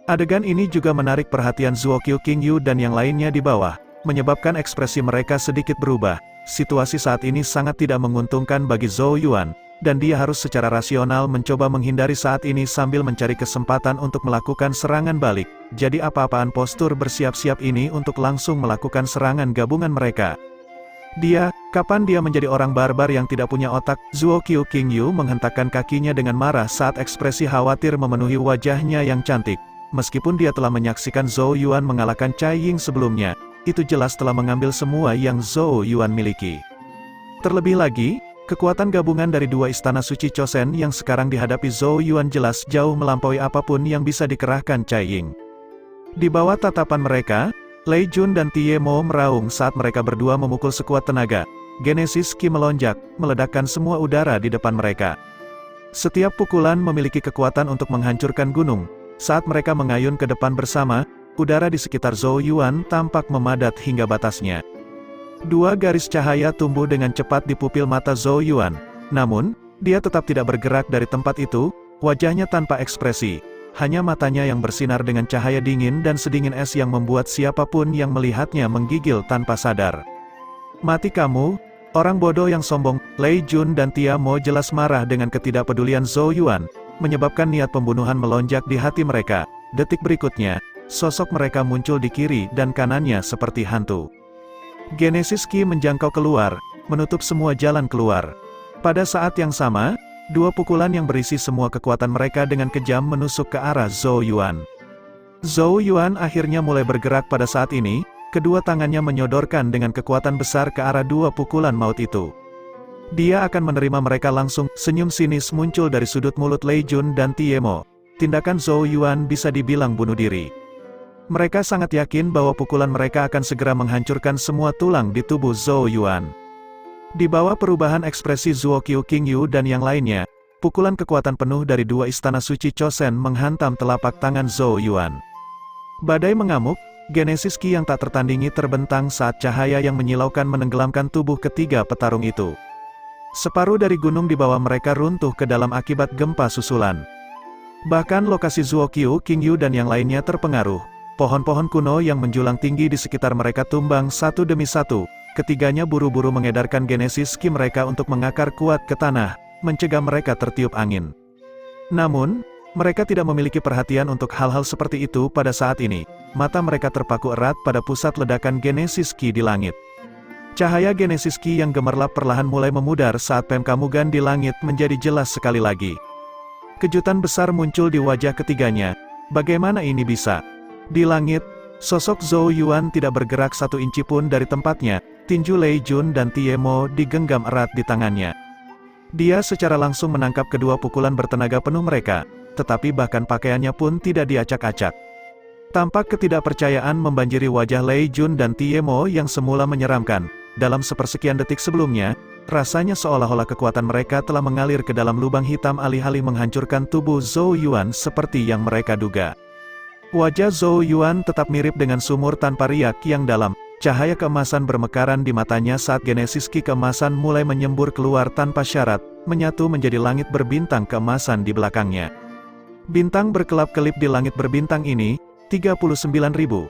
Adegan ini juga menarik perhatian Zuokyu Kingyu dan yang lainnya di bawah, menyebabkan ekspresi mereka sedikit berubah. Situasi saat ini sangat tidak menguntungkan bagi Zhou Yuan, dan dia harus secara rasional mencoba menghindari saat ini sambil mencari kesempatan untuk melakukan serangan balik. Jadi apa-apaan postur bersiap-siap ini untuk langsung melakukan serangan gabungan mereka. Kapan dia menjadi orang barbar yang tidak punya otak? Zuokyu Kingyu menghentakkan kakinya dengan marah saat ekspresi khawatir memenuhi wajahnya yang cantik. Meskipun dia telah menyaksikan Zhou Yuan mengalahkan Cai Ying sebelumnya, itu jelas telah mengambil semua yang Zhou Yuan miliki. Terlebih lagi, kekuatan gabungan dari dua istana suci Chosen yang sekarang dihadapi Zhou Yuan jelas jauh melampaui apapun yang bisa dikerahkan Cai Ying. Di bawah tatapan mereka, Lei Jun dan Tie Mo meraung saat mereka berdua memukul sekuat tenaga. Genesis Ki melonjak, meledakkan semua udara di depan mereka. Setiap pukulan memiliki kekuatan untuk menghancurkan gunung. Saat mereka mengayun ke depan bersama, udara di sekitar Zhou Yuan tampak memadat hingga batasnya. Dua garis cahaya tumbuh dengan cepat di pupil mata Zhou Yuan. Namun, dia tetap tidak bergerak dari tempat itu, wajahnya tanpa ekspresi. Hanya matanya yang bersinar dengan cahaya dingin dan sedingin es yang membuat siapapun yang melihatnya menggigil tanpa sadar. Mati kamu, orang bodoh yang sombong. Lei Jun dan Tie Mo jelas marah dengan ketidakpedulian Zhou Yuan, menyebabkan niat pembunuhan melonjak di hati mereka. Detik berikutnya, sosok mereka muncul di kiri dan kanannya seperti hantu. Genesis Ki menjangkau keluar, menutup semua jalan keluar. Pada saat yang sama, dua pukulan yang berisi semua kekuatan mereka dengan kejam menusuk ke arah Zhou Yuan. Zhou Yuan akhirnya mulai bergerak pada saat ini, kedua tangannya menyodorkan dengan kekuatan besar ke arah dua pukulan maut itu. Dia akan menerima mereka langsung. Senyum sinis muncul dari sudut mulut Lei Jun dan Tie Mo. Tindakan Zhou Yuan bisa dibilang bunuh diri. Mereka sangat yakin bahwa pukulan mereka akan segera menghancurkan semua tulang di tubuh Zhou Yuan. Di bawah perubahan ekspresi Zuokyu Kingyu dan yang lainnya, pukulan kekuatan penuh dari dua istana suci Chosen menghantam telapak tangan Zhou Yuan. Badai mengamuk, Genesis Ki yang tak tertandingi terbentang saat cahaya yang menyilaukan menenggelamkan tubuh ketiga petarung itu. Separuh dari gunung di bawah mereka runtuh ke dalam akibat gempa susulan. Bahkan lokasi Zuokyu Kingyu dan yang lainnya terpengaruh. Pohon-pohon kuno yang menjulang tinggi di sekitar mereka tumbang satu demi satu. Ketiganya buru-buru mengedarkan Genesis Ki mereka untuk mengakar kuat ke tanah, mencegah mereka tertiup angin. Namun, mereka tidak memiliki perhatian untuk hal-hal seperti itu pada saat ini. Mata mereka terpaku erat pada pusat ledakan Genesis Ki di langit. Cahaya Genesis Ki yang gemerlap perlahan mulai memudar saat Pemkamugan di langit menjadi jelas sekali lagi. Kejutan besar muncul di wajah ketiganya. Bagaimana ini bisa? Di langit, sosok Zhou Yuan tidak bergerak satu inci pun dari tempatnya. Tinju Lei Jun dan Tie Mo digenggam erat di tangannya. Dia secara langsung menangkap kedua pukulan bertenaga penuh mereka, tetapi bahkan pakaiannya pun tidak diacak-acak. Tampak ketidakpercayaan membanjiri wajah Lei Jun dan Tie Mo yang semula menyeramkan. Dalam sepersekian detik sebelumnya, rasanya seolah-olah kekuatan mereka telah mengalir ke dalam lubang hitam alih-alih menghancurkan tubuh Zhou Yuan seperti yang mereka duga. Wajah Zhou Yuan tetap mirip dengan sumur tanpa riak yang dalam. Cahaya keemasan bermekaran di matanya saat Genesis Ki keemasan mulai menyembur keluar tanpa syarat, menyatu menjadi langit berbintang keemasan di belakangnya. Bintang berkelap-kelip di langit berbintang ini, 39.000.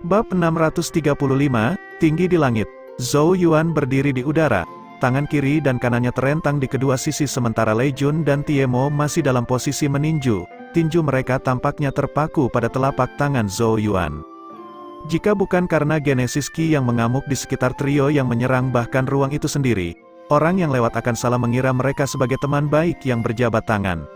Bab 635, tinggi di langit. Zhou Yuan berdiri di udara, tangan kiri dan kanannya terentang di kedua sisi sementara Lei Jun dan Tie Mo masih dalam posisi meninju. Tinju mereka tampaknya terpaku pada telapak tangan Zhou Yuan. Jika bukan karena Genesis Qi yang mengamuk di sekitar trio yang menyerang bahkan ruang itu sendiri, orang yang lewat akan salah mengira mereka sebagai teman baik yang berjabat tangan.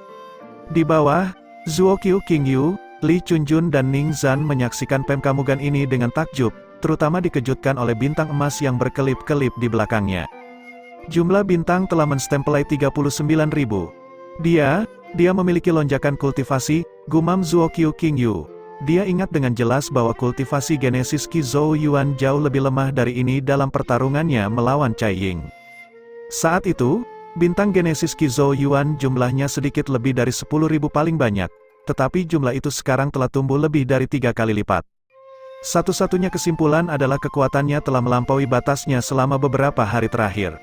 Di bawah, Zuo Qiu King Yu, Li Chunjun dan Ning Zhan menyaksikan pemkamugan ini dengan takjub, terutama dikejutkan oleh bintang emas yang berkelip-kelip di belakangnya. Jumlah bintang telah menstempelai 39.000. Dia memiliki lonjakan kultivasi, gumam Zuo Qiu King Yu. Dia ingat dengan jelas bahwa kultivasi Genesis Qi Zhou Yuan jauh lebih lemah dari ini dalam pertarungannya melawan Cai Ying. Saat itu, bintang Genesis Qi Zhou Yuan jumlahnya sedikit lebih dari 10.000 paling banyak, tetapi jumlah itu sekarang telah tumbuh lebih dari 3 kali lipat. Satu-satunya kesimpulan adalah kekuatannya telah melampaui batasnya selama beberapa hari terakhir.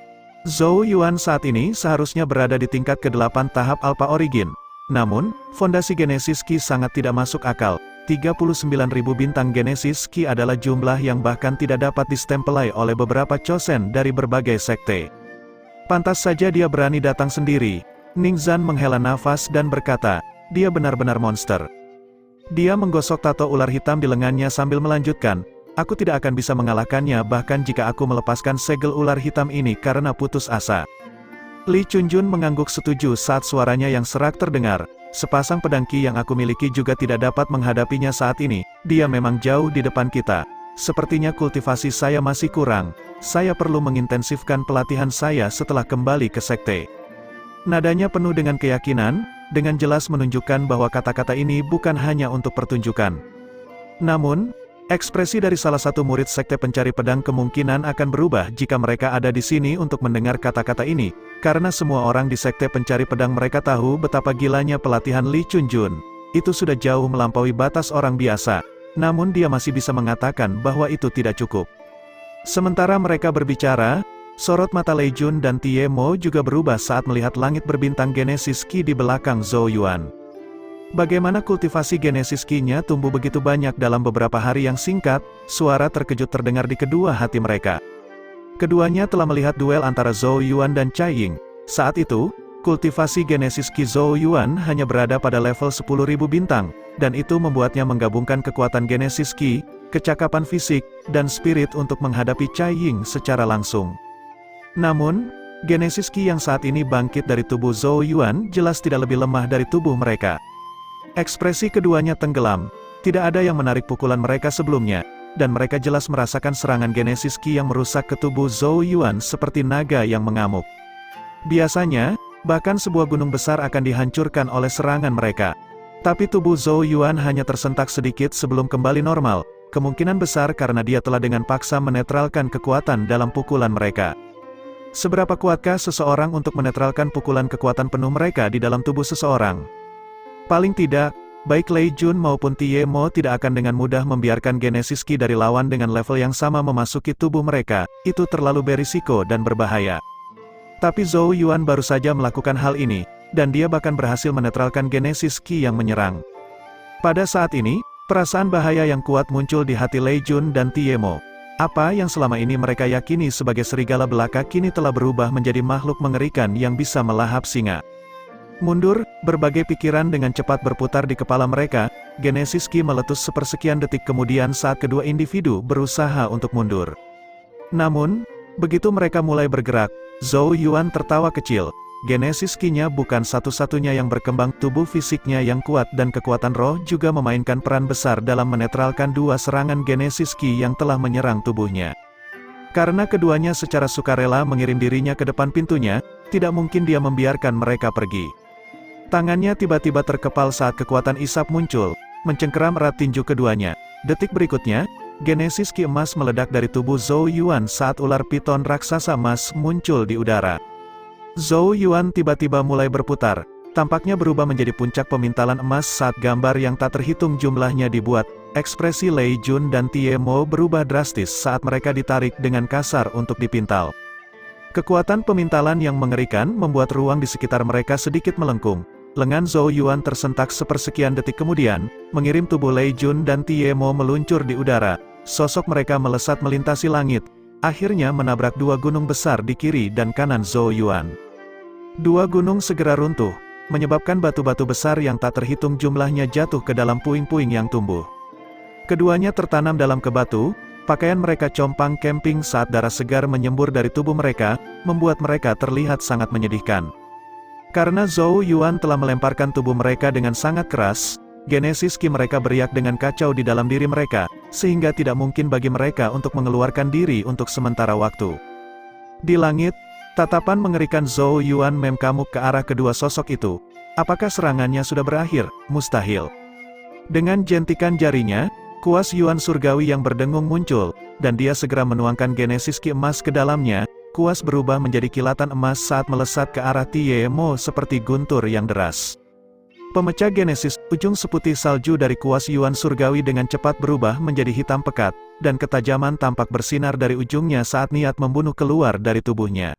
Zhou Yuan saat ini seharusnya berada di tingkat ke-8 tahap Alpha Origin. Namun, fondasi Genesis Qi sangat tidak masuk akal. 39.000 bintang Genesis Qi adalah jumlah yang bahkan tidak dapat distempelai oleh beberapa chosen dari berbagai sekte. Pantas saja dia berani datang sendiri. Ning Zhan menghela nafas dan berkata, dia benar-benar monster. Dia menggosok tato ular hitam di lengannya sambil melanjutkan, aku tidak akan bisa mengalahkannya bahkan jika aku melepaskan segel ular hitam ini karena putus asa. Li Chunjun mengangguk setuju saat suaranya yang serak terdengar, sepasang pedang Qi yang aku miliki juga tidak dapat menghadapinya saat ini, dia memang jauh di depan kita. Sepertinya kultivasi saya masih kurang, saya perlu mengintensifkan pelatihan saya setelah kembali ke sekte. Nadanya penuh dengan keyakinan, dengan jelas menunjukkan bahwa kata-kata ini bukan hanya untuk pertunjukan. Namun, ekspresi dari salah satu murid sekte pencari pedang kemungkinan akan berubah jika mereka ada di sini untuk mendengar kata-kata ini, karena semua orang di sekte pencari pedang mereka tahu betapa gilanya pelatihan Li Chunjun. Itu sudah jauh melampaui batas orang biasa. Namun dia masih bisa mengatakan bahwa itu tidak cukup. Sementara mereka berbicara, sorot mata Lei Jun dan Tie Mo juga berubah saat melihat langit berbintang Genesis Qi di belakang Zhou Yuan. Bagaimana kultivasi Genesis Qi-nya tumbuh begitu banyak dalam beberapa hari yang singkat, suara terkejut terdengar di kedua hati mereka. Keduanya telah melihat duel antara Zhou Yuan dan Cai Ying. Saat itu, kultivasi Genesis Qi Zhou Yuan hanya berada pada level 10.000 bintang, dan itu membuatnya menggabungkan kekuatan Genesis Qi, kecakapan fisik, dan spirit untuk menghadapi Cai Ying secara langsung. Namun, Genesis Qi yang saat ini bangkit dari tubuh Zhou Yuan jelas tidak lebih lemah dari tubuh mereka. Ekspresi keduanya tenggelam, tidak ada yang menarik pukulan mereka sebelumnya, dan mereka jelas merasakan serangan Genesis Qi yang merusak ke tubuh Zhou Yuan seperti naga yang mengamuk. Biasanya, bahkan sebuah gunung besar akan dihancurkan oleh serangan mereka. Tapi tubuh Zhou Yuan hanya tersentak sedikit sebelum kembali normal, kemungkinan besar karena dia telah dengan paksa menetralkan kekuatan dalam pukulan mereka. Seberapa kuatkah seseorang untuk menetralkan pukulan kekuatan penuh mereka di dalam tubuh seseorang? Paling tidak, baik Lei Jun maupun Tie Mo tidak akan dengan mudah membiarkan Genesis Qi dari lawan dengan level yang sama memasuki tubuh mereka, itu terlalu berisiko dan berbahaya. Tapi Zhou Yuan baru saja melakukan hal ini, dan dia bahkan berhasil menetralkan Genesis Qi yang menyerang. Pada saat ini, perasaan bahaya yang kuat muncul di hati Lei Jun dan Tie Mo. Apa yang selama ini mereka yakini sebagai serigala belaka kini telah berubah menjadi makhluk mengerikan yang bisa melahap singa. Mundur, berbagai pikiran dengan cepat berputar di kepala mereka, Genesis Qi meletus sepersekian detik kemudian saat kedua individu berusaha untuk mundur. Namun, begitu mereka mulai bergerak, Zhou Yuan tertawa kecil. Genesis Qi-nya bukan satu-satunya yang berkembang, tubuh fisiknya yang kuat dan kekuatan roh juga memainkan peran besar dalam menetralkan dua serangan Genesis Qi yang telah menyerang tubuhnya. Karena keduanya secara sukarela mengirim dirinya ke depan pintunya, tidak mungkin dia membiarkan mereka pergi. Tangannya tiba-tiba terkepal saat kekuatan isap muncul, mencengkeram erat tinju keduanya. Detik berikutnya, Genesis Qi emas meledak dari tubuh Zhou Yuan saat ular piton raksasa emas muncul di udara. Zhou Yuan tiba-tiba mulai berputar, tampaknya berubah menjadi puncak pemintalan emas saat gambar yang tak terhitung jumlahnya dibuat. Ekspresi Lei Jun dan Tie Mo berubah drastis saat mereka ditarik dengan kasar untuk dipintal. Kekuatan pemintalan yang mengerikan membuat ruang di sekitar mereka sedikit melengkung. Lengan Zhou Yuan tersentak sepersekian detik kemudian, mengirim tubuh Lei Jun dan Tie Mo meluncur di udara. Sosok mereka melesat melintasi langit, akhirnya menabrak dua gunung besar di kiri dan kanan Zhou Yuan. Dua gunung segera runtuh, menyebabkan batu-batu besar yang tak terhitung jumlahnya jatuh ke dalam puing-puing yang tumbuh. Keduanya tertanam dalam ke batu, pakaian mereka compang camping saat darah segar menyembur dari tubuh mereka, membuat mereka terlihat sangat menyedihkan. Karena Zhou Yuan telah melemparkan tubuh mereka dengan sangat keras, Genesis Ki mereka beriak dengan kacau di dalam diri mereka, sehingga tidak mungkin bagi mereka untuk mengeluarkan diri untuk sementara waktu. Di langit, tatapan mengerikan Zhou Yuan memkamuk ke arah kedua sosok itu. Apakah serangannya sudah berakhir? Mustahil. Dengan jentikan jarinya, kuas Yuan surgawi yang berdengung muncul, dan dia segera menuangkan Genesis Ki emas ke dalamnya. Kuas berubah menjadi kilatan emas saat melesat ke arah Tie Mo seperti guntur yang deras. Pemecah Genesis, ujung seputih salju dari kuas Yuan surgawi dengan cepat berubah menjadi hitam pekat, dan ketajaman tampak bersinar dari ujungnya saat niat membunuh keluar dari tubuhnya.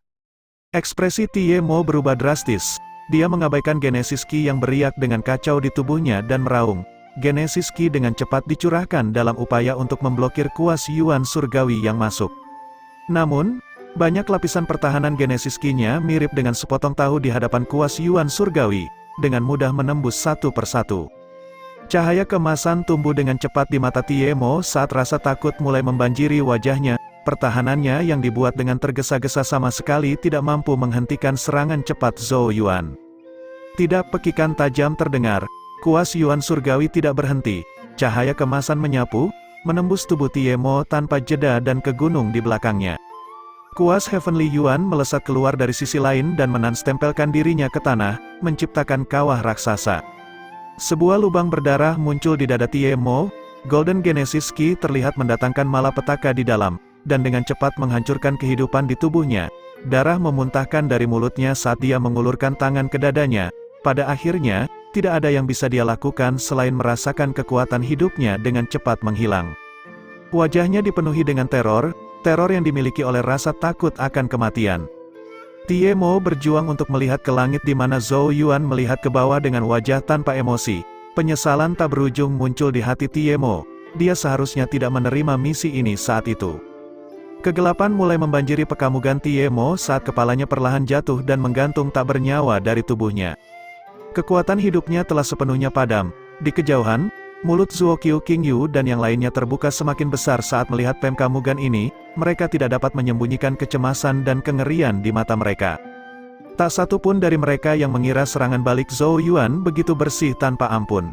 Ekspresi Tie Mo berubah drastis, dia mengabaikan Genesis Ki yang beriak dengan kacau di tubuhnya dan meraung. Genesis Ki dengan cepat dicurahkan dalam upaya untuk memblokir kuas Yuan surgawi yang masuk. Namun, banyak lapisan pertahanan Genesis Ki-nya mirip dengan sepotong tahu di hadapan kuas Yuan surgawi, dengan mudah menembus satu persatu. Cahaya keemasan tumbuh dengan cepat di mata Tie Mo saat rasa takut mulai membanjiri wajahnya. Pertahanannya yang dibuat dengan tergesa-gesa sama sekali tidak mampu menghentikan serangan cepat Zhou Yuan. Tidak pekikan tajam terdengar, kuas Yuan surgawi tidak berhenti. Cahaya keemasan menyapu, menembus tubuh Tie Mo tanpa jeda dan ke gunung di belakangnya. Kuas Heavenly Yuan melesat keluar dari sisi lain dan menstempelkan dirinya ke tanah, menciptakan kawah raksasa. Sebuah lubang berdarah muncul di dada Tie Mo, Golden Genesis Ki terlihat mendatangkan malapetaka di dalam, dan dengan cepat menghancurkan kehidupan di tubuhnya. Darah memuntahkan dari mulutnya saat dia mengulurkan tangan ke dadanya. Pada akhirnya, tidak ada yang bisa dia lakukan selain merasakan kekuatan hidupnya dengan cepat menghilang. Wajahnya dipenuhi dengan teror yang dimiliki oleh rasa takut akan kematian. Tie Mo berjuang untuk melihat ke langit di mana Zhou Yuan melihat ke bawah dengan wajah tanpa emosi. Penyesalan tak berujung muncul di hati Tie Mo. Dia seharusnya tidak menerima misi ini saat itu. Kegelapan mulai membanjiri pekamugan Tie Mo saat kepalanya perlahan jatuh dan menggantung tak bernyawa dari tubuhnya. Kekuatan hidupnya telah sepenuhnya padam. Di kejauhan, mulut Zuo Qiu King Yu dan yang lainnya terbuka semakin besar saat melihat pekamugan ini. Mereka tidak dapat menyembunyikan kecemasan dan kengerian di mata mereka. Tak satu pun dari mereka yang mengira serangan balik Zhou Yuan begitu bersih tanpa ampun.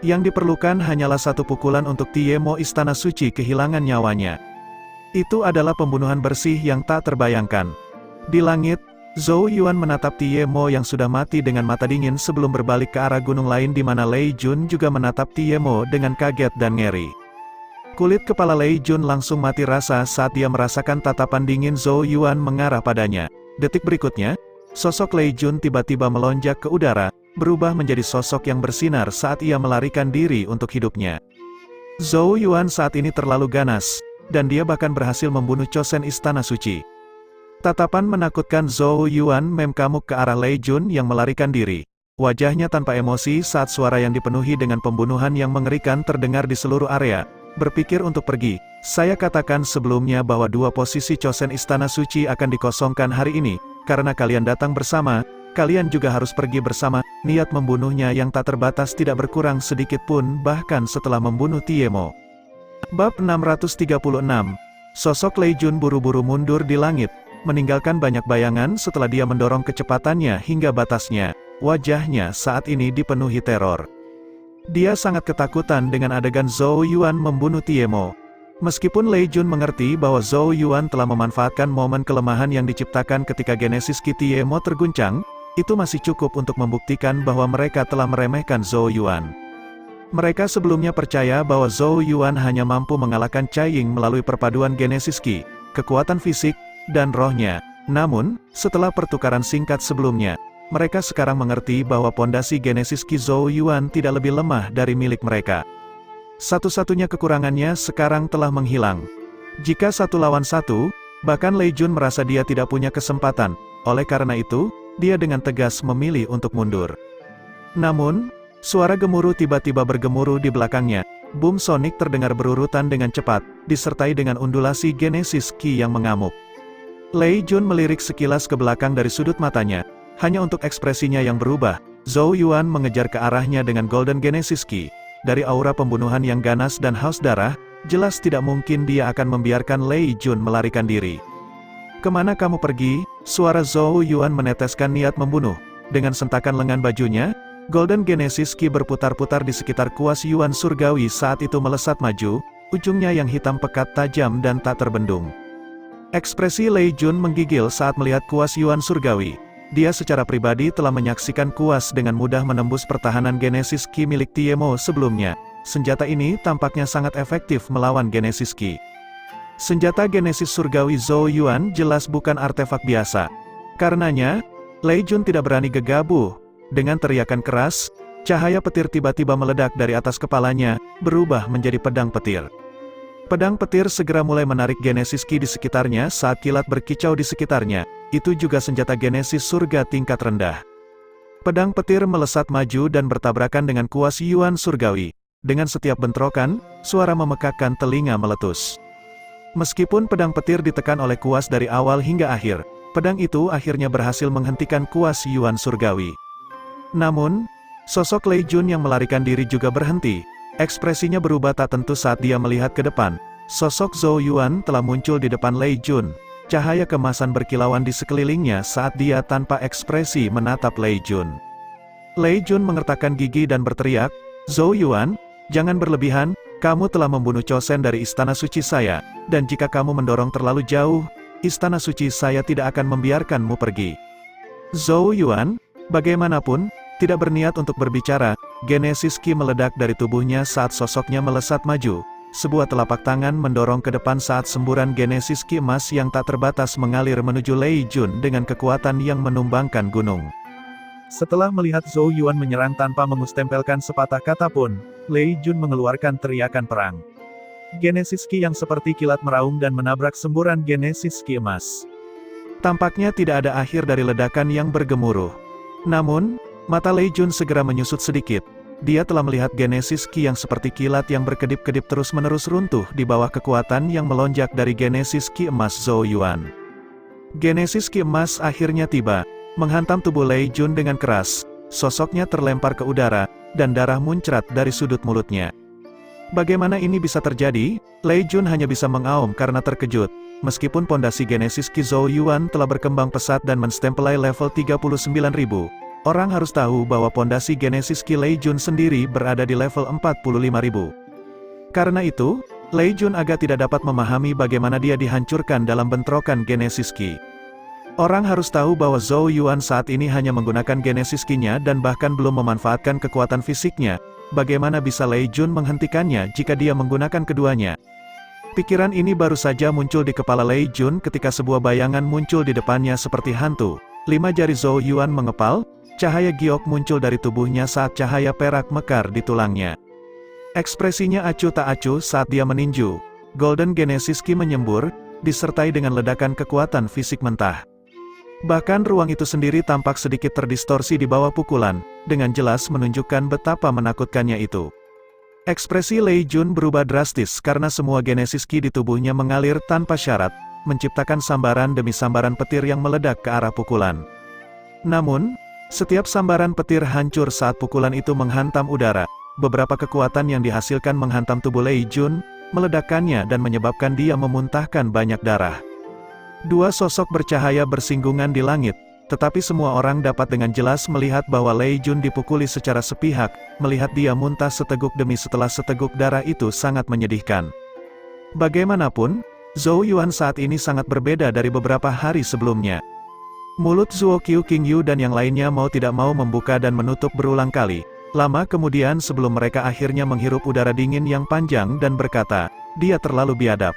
Yang diperlukan hanyalah satu pukulan untuk Tie Mo Istana Suci kehilangan nyawanya. Itu adalah pembunuhan bersih yang tak terbayangkan. Di langit, Zhou Yuan menatap Tie Mo yang sudah mati dengan mata dingin sebelum berbalik ke arah gunung lain di mana Lei Jun juga menatap Tie Mo dengan kaget dan ngeri. Kulit kepala Lei Jun langsung mati rasa saat dia merasakan tatapan dingin Zhou Yuan mengarah padanya. Detik berikutnya, sosok Lei Jun tiba-tiba melonjak ke udara, berubah menjadi sosok yang bersinar saat ia melarikan diri untuk hidupnya. Zhou Yuan saat ini terlalu ganas, dan dia bahkan berhasil membunuh Chosen Istana Suci. Tatapan menakutkan Zhou Yuan memkamuk ke arah Lei Jun yang melarikan diri. Wajahnya tanpa emosi saat suara yang dipenuhi dengan pembunuhan yang mengerikan terdengar di seluruh area. Berpikir untuk pergi. Saya katakan sebelumnya bahwa dua posisi Chosen Istana Suci akan dikosongkan hari ini. Karena kalian datang bersama, kalian juga harus pergi bersama. Niat membunuhnya yang tak terbatas tidak berkurang sedikit pun bahkan setelah membunuh Tie Mo. Bab 636. Sosok Lei Jun buru-buru mundur di langit, meninggalkan banyak bayangan setelah dia mendorong kecepatannya hingga batasnya. Wajahnya saat ini dipenuhi teror. Dia sangat ketakutan dengan adegan Zhou Yuan membunuh Tie Mo. Meskipun Lei Jun mengerti bahwa Zhou Yuan telah memanfaatkan momen kelemahan yang diciptakan ketika Genesis Ki Tie Mo terguncang, itu masih cukup untuk membuktikan bahwa mereka telah meremehkan Zhou Yuan. Mereka sebelumnya percaya bahwa Zhou Yuan hanya mampu mengalahkan Cai Ying melalui perpaduan Genesis Ki, kekuatan fisik, dan rohnya. Namun, setelah pertukaran singkat sebelumnya, mereka sekarang mengerti bahwa pondasi Genesis Ki Zhou Yuan tidak lebih lemah dari milik mereka. Satu-satunya kekurangannya sekarang telah menghilang. Jika satu lawan satu, bahkan Lei Jun merasa dia tidak punya kesempatan. Oleh karena itu, dia dengan tegas memilih untuk mundur. Namun, suara gemuruh tiba-tiba bergemuruh di belakangnya. Boom sonik terdengar berurutan dengan cepat, disertai dengan undulasi Genesis Ki yang mengamuk. Lei Jun melirik sekilas ke belakang dari sudut matanya, hanya untuk ekspresinya yang berubah. Zhou Yuan mengejar ke arahnya dengan Golden Genesis Ki. Dari aura pembunuhan yang ganas dan haus darah, jelas tidak mungkin dia akan membiarkan Lei Jun melarikan diri. "Kemana kamu pergi?" Suara Zhou Yuan meneteskan niat membunuh. Dengan sentakan lengan bajunya, Golden Genesis Ki berputar-putar di sekitar kuas Yuan surgawi saat itu melesat maju, ujungnya yang hitam pekat tajam dan tak terbendung. Ekspresi Lei Jun menggigil saat melihat kuas Yuan surgawi. Dia secara pribadi telah menyaksikan kuas dengan mudah menembus pertahanan Genesis Ki milik Tiemo sebelumnya. Senjata ini tampaknya sangat efektif melawan Genesis Ki. Senjata Genesis surgawi Zhou Yuan jelas bukan artefak biasa. Karenanya, Lei Jun tidak berani gegabah. Dengan teriakan keras, cahaya petir tiba-tiba meledak dari atas kepalanya, berubah menjadi pedang petir. Pedang petir segera mulai menarik Genesis Ki di sekitarnya saat kilat berkicau di sekitarnya. Itu juga senjata Genesis surga tingkat rendah. Pedang petir melesat maju dan bertabrakan dengan kuas Yuan surgawi. Dengan setiap bentrokan, suara memekakkan telinga meletus. Meskipun pedang petir ditekan oleh kuas dari awal hingga akhir, pedang itu akhirnya berhasil menghentikan kuas Yuan surgawi. Namun, sosok Lei Jun yang melarikan diri juga berhenti. Ekspresinya berubah tak tentu saat dia melihat ke depan. Sosok Zhou Yuan telah muncul di depan Lei Jun. Cahaya kemasan berkilauan di sekelilingnya saat dia tanpa ekspresi menatap Lei Jun. Lei Jun mengertakkan gigi dan berteriak, "Zhou Yuan, jangan berlebihan, kamu telah membunuh Chosen dari istana suci saya, dan jika kamu mendorong terlalu jauh, istana suci saya tidak akan membiarkanmu pergi." Zhou Yuan, bagaimanapun, tidak berniat untuk berbicara. Genesis Ki meledak dari tubuhnya saat sosoknya melesat maju. Sebuah telapak tangan mendorong ke depan saat semburan Genesis Ki emas yang tak terbatas mengalir menuju Lei Jun dengan kekuatan yang menumbangkan gunung. Setelah melihat Zhou Yuan menyerang tanpa mengustempelkan sepatah kata pun, Lei Jun mengeluarkan teriakan perang. Genesis Ki yang seperti kilat meraung dan menabrak semburan Genesis Ki emas. Tampaknya tidak ada akhir dari ledakan yang bergemuruh. Namun, mata Lei Jun segera menyusut sedikit. Dia telah melihat Genesis Ki yang seperti kilat yang berkedip-kedip terus-menerus runtuh di bawah kekuatan yang melonjak dari Genesis Ki emas Zhou Yuan. Genesis Ki emas akhirnya tiba, menghantam tubuh Lei Jun dengan keras. Sosoknya terlempar ke udara, dan darah muncrat dari sudut mulutnya. Bagaimana ini bisa terjadi? Lei Jun hanya bisa mengaum karena terkejut. Meskipun pondasi Genesis Ki Zhou Yuan telah berkembang pesat dan menstempelai level 39.000, orang harus tahu bahwa pondasi Genesis Ki Lei Jun sendiri berada di level 45.000. Karena itu, Lei Jun agak tidak dapat memahami bagaimana dia dihancurkan dalam bentrokan Genesis Ki. Orang harus tahu bahwa Zhou Yuan saat ini hanya menggunakan Genesis Ki-nya dan bahkan belum memanfaatkan kekuatan fisiknya. Bagaimana bisa Lei Jun menghentikannya jika dia menggunakan keduanya? Pikiran ini baru saja muncul di kepala Lei Jun ketika sebuah bayangan muncul di depannya seperti hantu. 5 jari Zhou Yuan mengepal, cahaya giok muncul dari tubuhnya saat cahaya perak mekar di tulangnya. Ekspresinya acuh tak acuh saat dia meninju. Golden Genesis Ki menyembur, disertai dengan ledakan kekuatan fisik mentah. Bahkan ruang itu sendiri tampak sedikit terdistorsi di bawah pukulan, dengan jelas menunjukkan betapa menakutkannya itu. Ekspresi Lei Jun berubah drastis karena semua Genesis Ki di tubuhnya mengalir tanpa syarat, menciptakan sambaran demi sambaran petir yang meledak ke arah pukulan. Namun, setiap sambaran petir hancur saat pukulan itu menghantam udara. Beberapa kekuatan yang dihasilkan menghantam tubuh Lei Jun, meledakkannya dan menyebabkan dia memuntahkan banyak darah. Dua sosok bercahaya bersinggungan di langit, tetapi semua orang dapat dengan jelas melihat bahwa Lei Jun dipukuli secara sepihak. Melihat dia muntah seteguk demi setelah seteguk darah itu sangat menyedihkan. Bagaimanapun, Zhou Yuan saat ini sangat berbeda dari beberapa hari sebelumnya. Mulut Zuo Qiu King Yu dan yang lainnya mau tidak mau membuka dan menutup berulang kali. Lama kemudian sebelum mereka akhirnya menghirup udara dingin yang panjang dan berkata, dia terlalu biadab.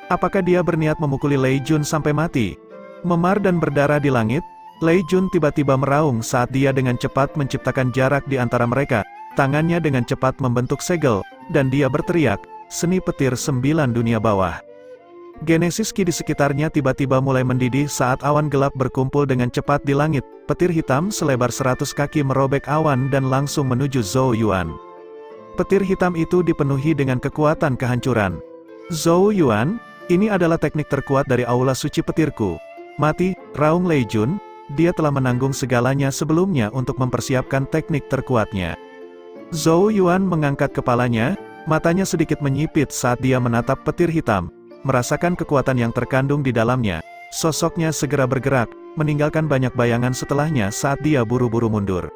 Apakah dia berniat memukuli Lei Jun sampai mati? Memar dan berdarah di langit, Lei Jun tiba-tiba meraung saat dia dengan cepat menciptakan jarak di antara mereka. Tangannya dengan cepat membentuk segel, dan dia berteriak, seni petir 9 dunia bawah. Genesis Ki di sekitarnya tiba-tiba mulai mendidih saat awan gelap berkumpul dengan cepat di langit. Petir hitam selebar 100 kaki merobek awan dan langsung menuju Zhou Yuan. Petir hitam itu dipenuhi dengan kekuatan kehancuran. Zhou Yuan, ini adalah teknik terkuat dari aula suci petirku. Mati, raung Lei Jun, dia telah menanggung segalanya sebelumnya untuk mempersiapkan teknik terkuatnya. Zhou Yuan mengangkat kepalanya, matanya sedikit menyipit saat dia menatap petir hitam. Merasakan kekuatan yang terkandung di dalamnya, sosoknya segera bergerak, meninggalkan banyak bayangan setelahnya saat dia buru-buru mundur.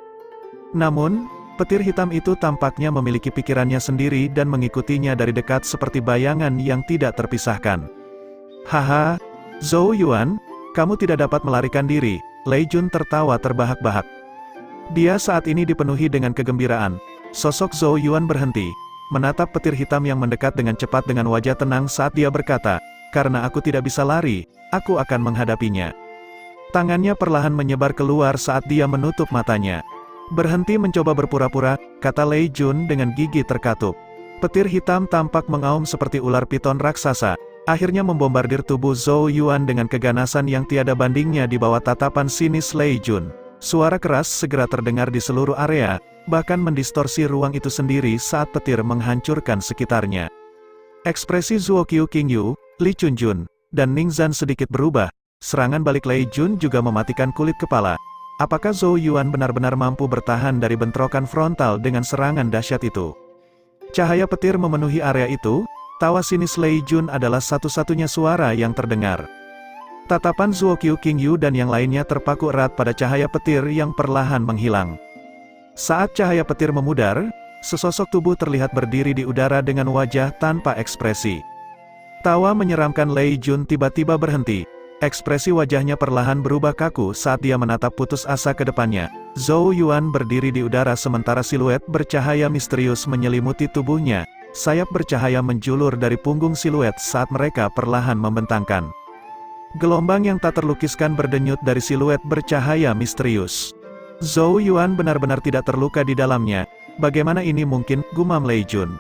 Namun, petir hitam itu tampaknya memiliki pikirannya sendiri dan mengikutinya dari dekat seperti bayangan yang tidak terpisahkan. Haha, Zhou Yuan, kamu tidak dapat melarikan diri, Lei Jun tertawa terbahak-bahak. Dia saat ini dipenuhi dengan kegembiraan. Sosok Zhou Yuan berhenti, menatap petir hitam yang mendekat dengan cepat dengan wajah tenang saat dia berkata, "Karena aku tidak bisa lari, aku akan menghadapinya." Tangannya perlahan menyebar keluar saat dia menutup matanya. "Berhenti mencoba berpura-pura," kata Lei Jun dengan gigi terkatup. Petir hitam tampak mengaum seperti ular piton raksasa, akhirnya membombardir tubuh Zhou Yuan dengan keganasan yang tiada bandingnya di bawah tatapan sinis Lei Jun. Suara keras segera terdengar di seluruh area, bahkan mendistorsi ruang itu sendiri saat petir menghancurkan sekitarnya. Ekspresi Zuo Qiu Qingyu, Li Chunjun, dan Ning Zhan sedikit berubah. Serangan balik Lei Jun juga mematikan kulit kepala. Apakah Zhou Yuan benar-benar mampu bertahan dari bentrokan frontal dengan serangan dahsyat itu? Cahaya petir memenuhi area itu, tawa sinis Lei Jun adalah satu-satunya suara yang terdengar. Tatapan Zuo Qiu Qingyu dan yang lainnya terpaku erat pada cahaya petir yang perlahan menghilang. Saat cahaya petir memudar, sesosok tubuh terlihat berdiri di udara dengan wajah tanpa ekspresi. Tawa menyeramkan Lei Jun tiba-tiba berhenti. Ekspresi wajahnya perlahan berubah kaku saat dia menatap putus asa ke depannya. Zhou Yuan berdiri di udara sementara siluet bercahaya misterius menyelimuti tubuhnya. Sayap bercahaya menjulur dari punggung siluet saat mereka perlahan membentangkan. Gelombang yang tak terlukiskan berdenyut dari siluet bercahaya misterius. Zhou Yuan benar-benar tidak terluka di dalamnya. Bagaimana ini mungkin, gumam Lei Jun.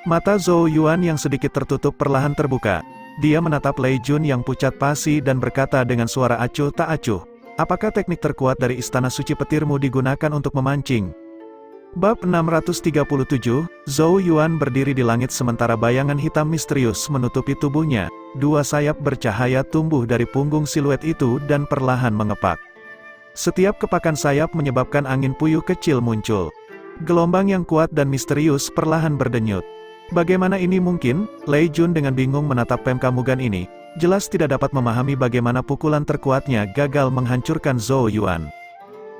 Mata Zhou Yuan yang sedikit tertutup perlahan terbuka. Dia menatap Lei Jun yang pucat pasi dan berkata dengan suara acuh tak acuh, "Apakah teknik terkuat dari istana suci petirmu digunakan untuk memancing?" Bab 637, Zhou Yuan berdiri di langit sementara bayangan hitam misterius menutupi tubuhnya. Dua sayap bercahaya tumbuh dari punggung siluet itu dan perlahan mengepak. Setiap kepakan sayap menyebabkan angin puyuh kecil muncul. Gelombang yang kuat dan misterius perlahan berdenyut. Bagaimana ini mungkin? Lei Jun dengan bingung menatap Pemkamugan ini. Jelas tidak dapat memahami bagaimana pukulan terkuatnya gagal menghancurkan Zhou Yuan.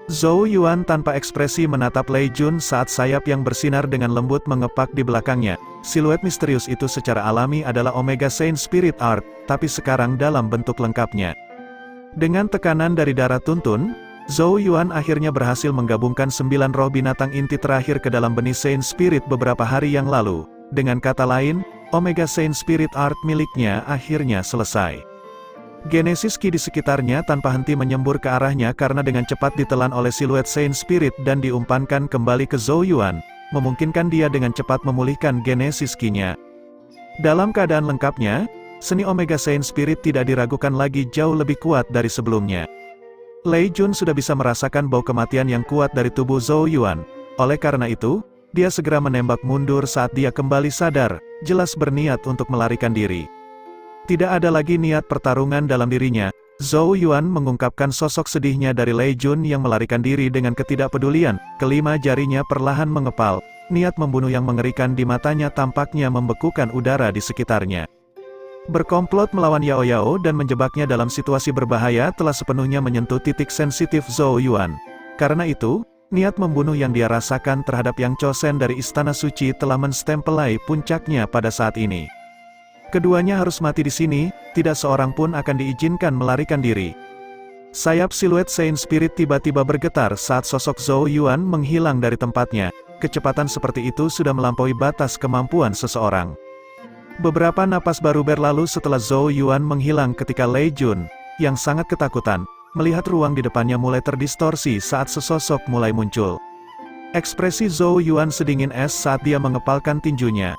Zhou Yuan tanpa ekspresi menatap Lei Jun saat sayap yang bersinar dengan lembut mengepak di belakangnya. Siluet misterius itu secara alami adalah Omega Saint Spirit Art, tapi sekarang dalam bentuk lengkapnya. Dengan tekanan dari darah tuntun, Zhou Yuan akhirnya berhasil menggabungkan 9 roh binatang inti terakhir ke dalam benih Saint Spirit beberapa hari yang lalu. Dengan kata lain, Omega Saint Spirit Art miliknya akhirnya selesai. Genesis Ki di sekitarnya tanpa henti menyembur ke arahnya karena dengan cepat ditelan oleh siluet Saint Spirit dan diumpankan kembali ke Zhou Yuan, memungkinkan dia dengan cepat memulihkan Genesis Ki-nya. Dalam keadaan lengkapnya, seni Omega Saint Spirit tidak diragukan lagi jauh lebih kuat dari sebelumnya. Lei Jun sudah bisa merasakan bau kematian yang kuat dari tubuh Zhou Yuan. Oleh karena itu, dia segera menembak mundur saat dia kembali sadar, jelas berniat untuk melarikan diri. Tidak ada lagi niat pertarungan dalam dirinya. Zhou Yuan mengungkapkan sosok sedihnya dari Lei Jun yang melarikan diri dengan ketidakpedulian. Kelima jarinya perlahan mengepal. Niat membunuh yang mengerikan di matanya tampaknya membekukan udara di sekitarnya. Berkomplot melawan Yao Yao dan menjebaknya dalam situasi berbahaya telah sepenuhnya menyentuh titik sensitif Zhou Yuan. Karena itu, niat membunuh yang dia rasakan terhadap Yang Chosen dari Istana Suci telah menstempelai puncaknya pada saat ini. Keduanya harus mati di sini, tidak seorang pun akan diizinkan melarikan diri. Sayap siluet Saint Spirit tiba-tiba bergetar saat sosok Zhou Yuan menghilang dari tempatnya. Kecepatan seperti itu sudah melampaui batas kemampuan seseorang. Beberapa napas baru berlalu setelah Zhou Yuan menghilang ketika Lei Jun, yang sangat ketakutan, melihat ruang di depannya mulai terdistorsi saat sesosok mulai muncul. Ekspresi Zhou Yuan sedingin es saat dia mengepalkan tinjunya.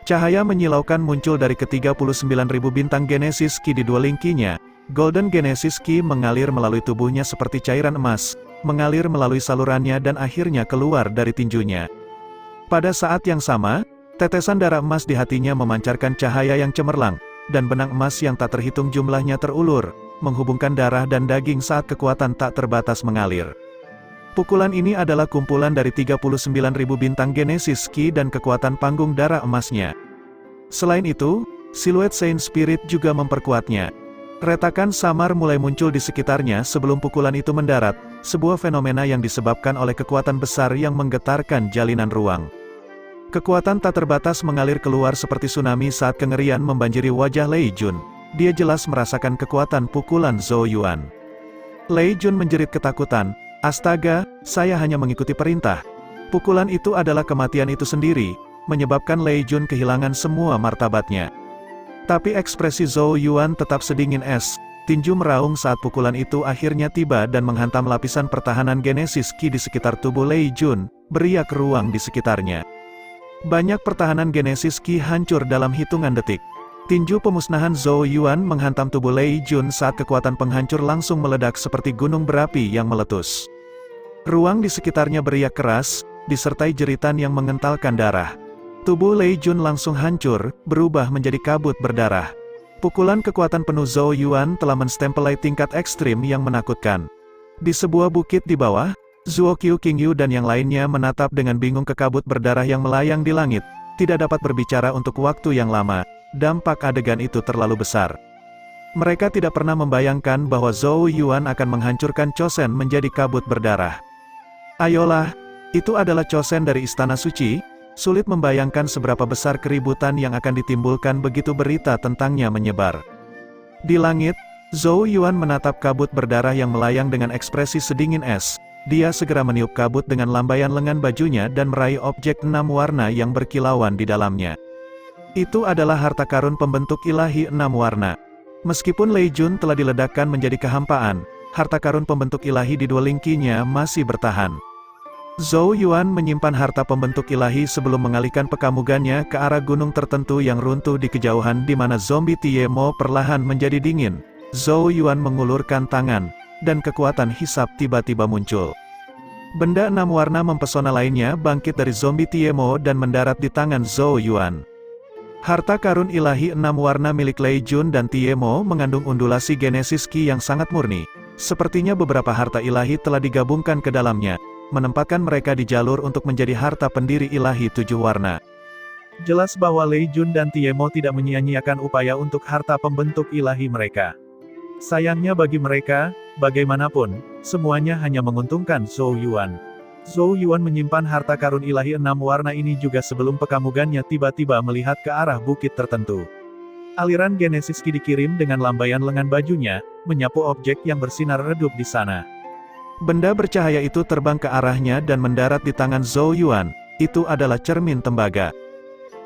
Cahaya menyilaukan muncul dari ke-39.000 bintang Genesis Ki di dua lingkinya. Golden Genesis Ki mengalir melalui tubuhnya seperti cairan emas, mengalir melalui salurannya dan akhirnya keluar dari tinjunya. Pada saat yang sama, tetesan darah emas di hatinya memancarkan cahaya yang cemerlang, dan benang emas yang tak terhitung jumlahnya terulur, menghubungkan darah dan daging saat kekuatan tak terbatas mengalir. Pukulan ini adalah kumpulan dari 39.000 bintang Genesis Ki dan kekuatan panggung darah emasnya. Selain itu, siluet Saint Spirit juga memperkuatnya. Retakan samar mulai muncul di sekitarnya sebelum pukulan itu mendarat, sebuah fenomena yang disebabkan oleh kekuatan besar yang menggetarkan jalinan ruang. Kekuatan tak terbatas mengalir keluar seperti tsunami saat kengerian membanjiri wajah Lei Jun. Dia jelas merasakan kekuatan pukulan Zhou Yuan. Lei Jun menjerit ketakutan. Astaga, saya hanya mengikuti perintah. Pukulan itu adalah kematian itu sendiri, menyebabkan Lei Jun kehilangan semua martabatnya. Tapi ekspresi Zhou Yuan tetap sedingin es. Tinju meraung saat pukulan itu akhirnya tiba dan menghantam lapisan pertahanan Genesis Ki di sekitar tubuh Lei Jun, beriak ruang di sekitarnya. Banyak pertahanan Genesis Ki hancur dalam hitungan detik. Tinju pemusnahan Zhou Yuan menghantam tubuh Lei Jun saat kekuatan penghancur langsung meledak seperti gunung berapi yang meletus. Ruang di sekitarnya beriak keras, disertai jeritan yang mengentalkan darah. Tubuh Lei Jun langsung hancur, berubah menjadi kabut berdarah. Pukulan kekuatan penuh Zhou Yuan telah menstempelai tingkat ekstrim yang menakutkan. Di sebuah bukit di bawah, Zuo Qiu Qingyu dan yang lainnya menatap dengan bingung ke kabut berdarah yang melayang di langit, tidak dapat berbicara untuk waktu yang lama. Dampak adegan itu terlalu besar. Mereka tidak pernah membayangkan bahwa Zhou Yuan akan menghancurkan Chosen menjadi kabut berdarah. Ayolah, itu adalah Chosen dari Istana Suci. Sulit membayangkan seberapa besar keributan yang akan ditimbulkan begitu berita tentangnya menyebar. Di langit, Zhou Yuan menatap kabut berdarah yang melayang dengan ekspresi sedingin es. Dia segera meniup kabut dengan lambaian lengan bajunya dan meraih objek 6 warna yang berkilauan di dalamnya. Itu adalah harta karun pembentuk ilahi 6 warna. Meskipun Lei Jun telah diledakkan menjadi kehampaan, harta karun pembentuk ilahi di dua lingkinya masih bertahan. Zhou Yuan menyimpan harta pembentuk ilahi sebelum mengalihkan pekamugannya ke arah gunung tertentu yang runtuh di kejauhan di mana zombie Tiemo perlahan menjadi dingin. Zhou Yuan mengulurkan tangan, dan kekuatan hisap tiba-tiba muncul. Benda 6 warna mempesona lainnya bangkit dari zombie Tiemo dan mendarat di tangan Zhou Yuan. Harta karun ilahi 6 warna milik Lei Jun dan Tiemo mengandung undulasi Genesis Ki yang sangat murni. Sepertinya beberapa harta ilahi telah digabungkan ke dalamnya, menempatkan mereka di jalur untuk menjadi harta pendiri ilahi 7 warna. Jelas bahwa Lei Jun dan Tiemo tidak menyia-nyiakan upaya untuk harta pembentuk ilahi mereka. Sayangnya bagi mereka, bagaimanapun, semuanya hanya menguntungkan Zhou Yuan. Zhou Yuan menyimpan harta karun ilahi 6 warna ini juga sebelum pekamugannya tiba-tiba melihat ke arah bukit tertentu. Aliran Genesis Ki dikirim dengan lambaian lengan bajunya, menyapu objek yang bersinar redup di sana. Benda bercahaya itu terbang ke arahnya dan mendarat di tangan Zhou Yuan. Itu adalah cermin tembaga.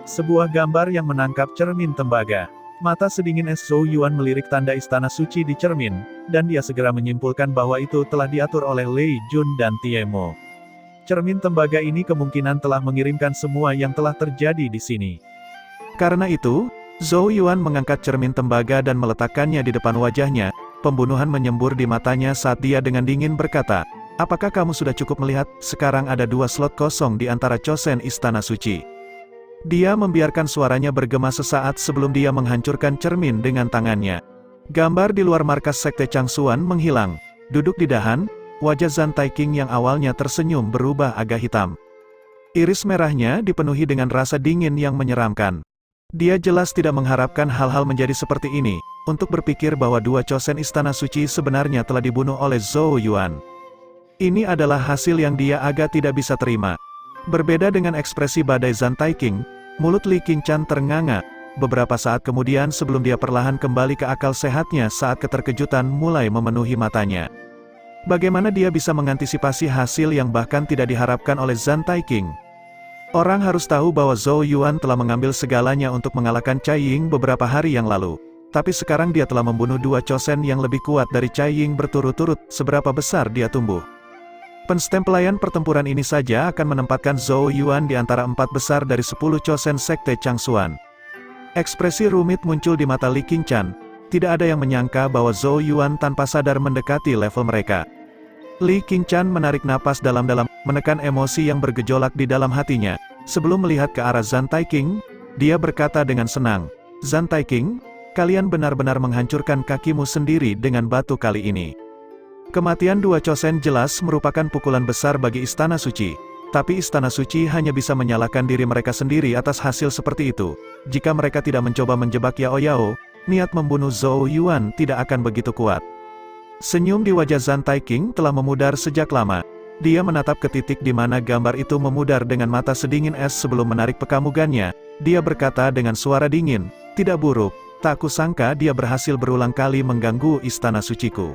Sebuah gambar yang menangkap cermin tembaga. Mata sedingin es Zhou Yuan melirik tanda istana suci di cermin, dan dia segera menyimpulkan bahwa itu telah diatur oleh Lei Jun dan Tiemo. Cermin tembaga ini kemungkinan telah mengirimkan semua yang telah terjadi di sini. Karena itu, Zhou Yuan mengangkat cermin tembaga dan meletakkannya di depan wajahnya. Pembunuhan menyembur di matanya saat dia dengan dingin berkata, "Apakah kamu sudah cukup melihat, sekarang ada 2 slot kosong di antara Chosen Istana Suci." Dia membiarkan suaranya bergema sesaat sebelum dia menghancurkan cermin dengan tangannya. Gambar di luar markas Sekte Changsuan menghilang. Duduk di dahan, wajah Zhan Taiqing yang awalnya tersenyum berubah agak hitam. Iris merahnya dipenuhi dengan rasa dingin yang menyeramkan. Dia jelas tidak mengharapkan hal-hal menjadi seperti ini, untuk berpikir bahwa 2 Chosen Istana Suci sebenarnya telah dibunuh oleh Zhou Yuan. Ini adalah hasil yang dia agak tidak bisa terima. Berbeda dengan ekspresi badai Zhan Taiqing, mulut Li Qingchan ternganga, beberapa saat kemudian sebelum dia perlahan kembali ke akal sehatnya saat keterkejutan mulai memenuhi matanya. Bagaimana dia bisa mengantisipasi hasil yang bahkan tidak diharapkan oleh Zhan Taiqing? Orang harus tahu bahwa Zhou Yuan telah mengambil segalanya untuk mengalahkan Cai Ying beberapa hari yang lalu. Tapi sekarang dia telah membunuh 2 Chosen yang lebih kuat dari Cai Ying berturut-turut, seberapa besar dia tumbuh. Penstempelaian pertempuran ini saja akan menempatkan Zhou Yuan di antara 4 besar dari 10 chosen sekte Changsuan. Ekspresi rumit muncul di mata Li Qingshan. Tidak ada yang menyangka bahwa Zhou Yuan tanpa sadar mendekati level mereka. Li Qingshan menarik napas dalam-dalam, menekan emosi yang bergejolak di dalam hatinya. Sebelum melihat ke arah Zhan Taiqing, dia berkata dengan senang, "Zhan Taiqing, kalian benar-benar menghancurkan kakimu sendiri dengan batu kali ini." Kematian dua chosen jelas merupakan pukulan besar bagi Istana Suci. Tapi Istana Suci hanya bisa menyalahkan diri mereka sendiri atas hasil seperti itu. Jika mereka tidak mencoba menjebak Yao Yao, niat membunuh Zhou Yuan tidak akan begitu kuat. Senyum di wajah Zhan Taiqing telah memudar sejak lama. Dia menatap ke titik di mana gambar itu memudar dengan mata sedingin es sebelum menarik pekamugannya. Dia berkata dengan suara dingin, "Tidak buruk, tak kusangka dia berhasil berulang kali mengganggu Istana Suciku.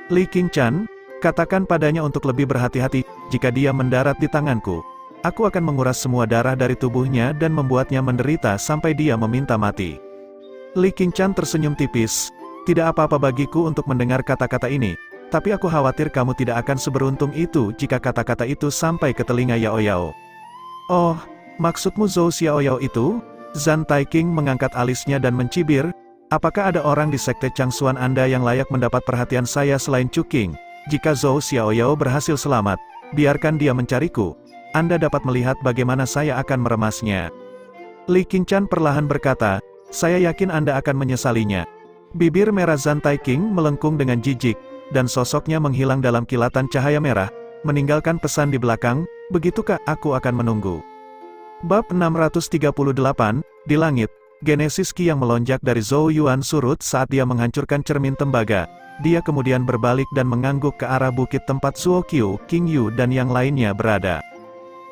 Li Qingshan, katakan padanya untuk lebih berhati-hati, jika dia mendarat di tanganku. Aku akan menguras semua darah dari tubuhnya dan membuatnya menderita sampai dia meminta mati." Li Qingshan tersenyum tipis, "Tidak apa-apa bagiku untuk mendengar kata-kata ini, tapi aku khawatir kamu tidak akan seberuntung itu jika kata-kata itu sampai ke telinga Yao Yao." "Oh, maksudmu Zhou Xiaoyao itu?" Zhan Taiqing mengangkat alisnya dan mencibir, "Apakah ada orang di sekte Changsuan Anda yang layak mendapat perhatian saya selain Chuqing? Jika Zhou Xiaoyao berhasil selamat, biarkan dia mencariku. Anda dapat melihat bagaimana saya akan meremasnya." Li Qingshan perlahan berkata, "Saya yakin Anda akan menyesalinya." Bibir merah Zhan Taiqing melengkung dengan jijik, dan sosoknya menghilang dalam kilatan cahaya merah, meninggalkan pesan di belakang, "Begitukah aku akan menunggu." Bab 638, di langit. Genesis Qi yang melonjak dari Zhou Yuan surut saat dia menghancurkan cermin tembaga. Dia kemudian berbalik dan mengangguk ke arah bukit tempat Suo Qiu, King Yu dan yang lainnya berada.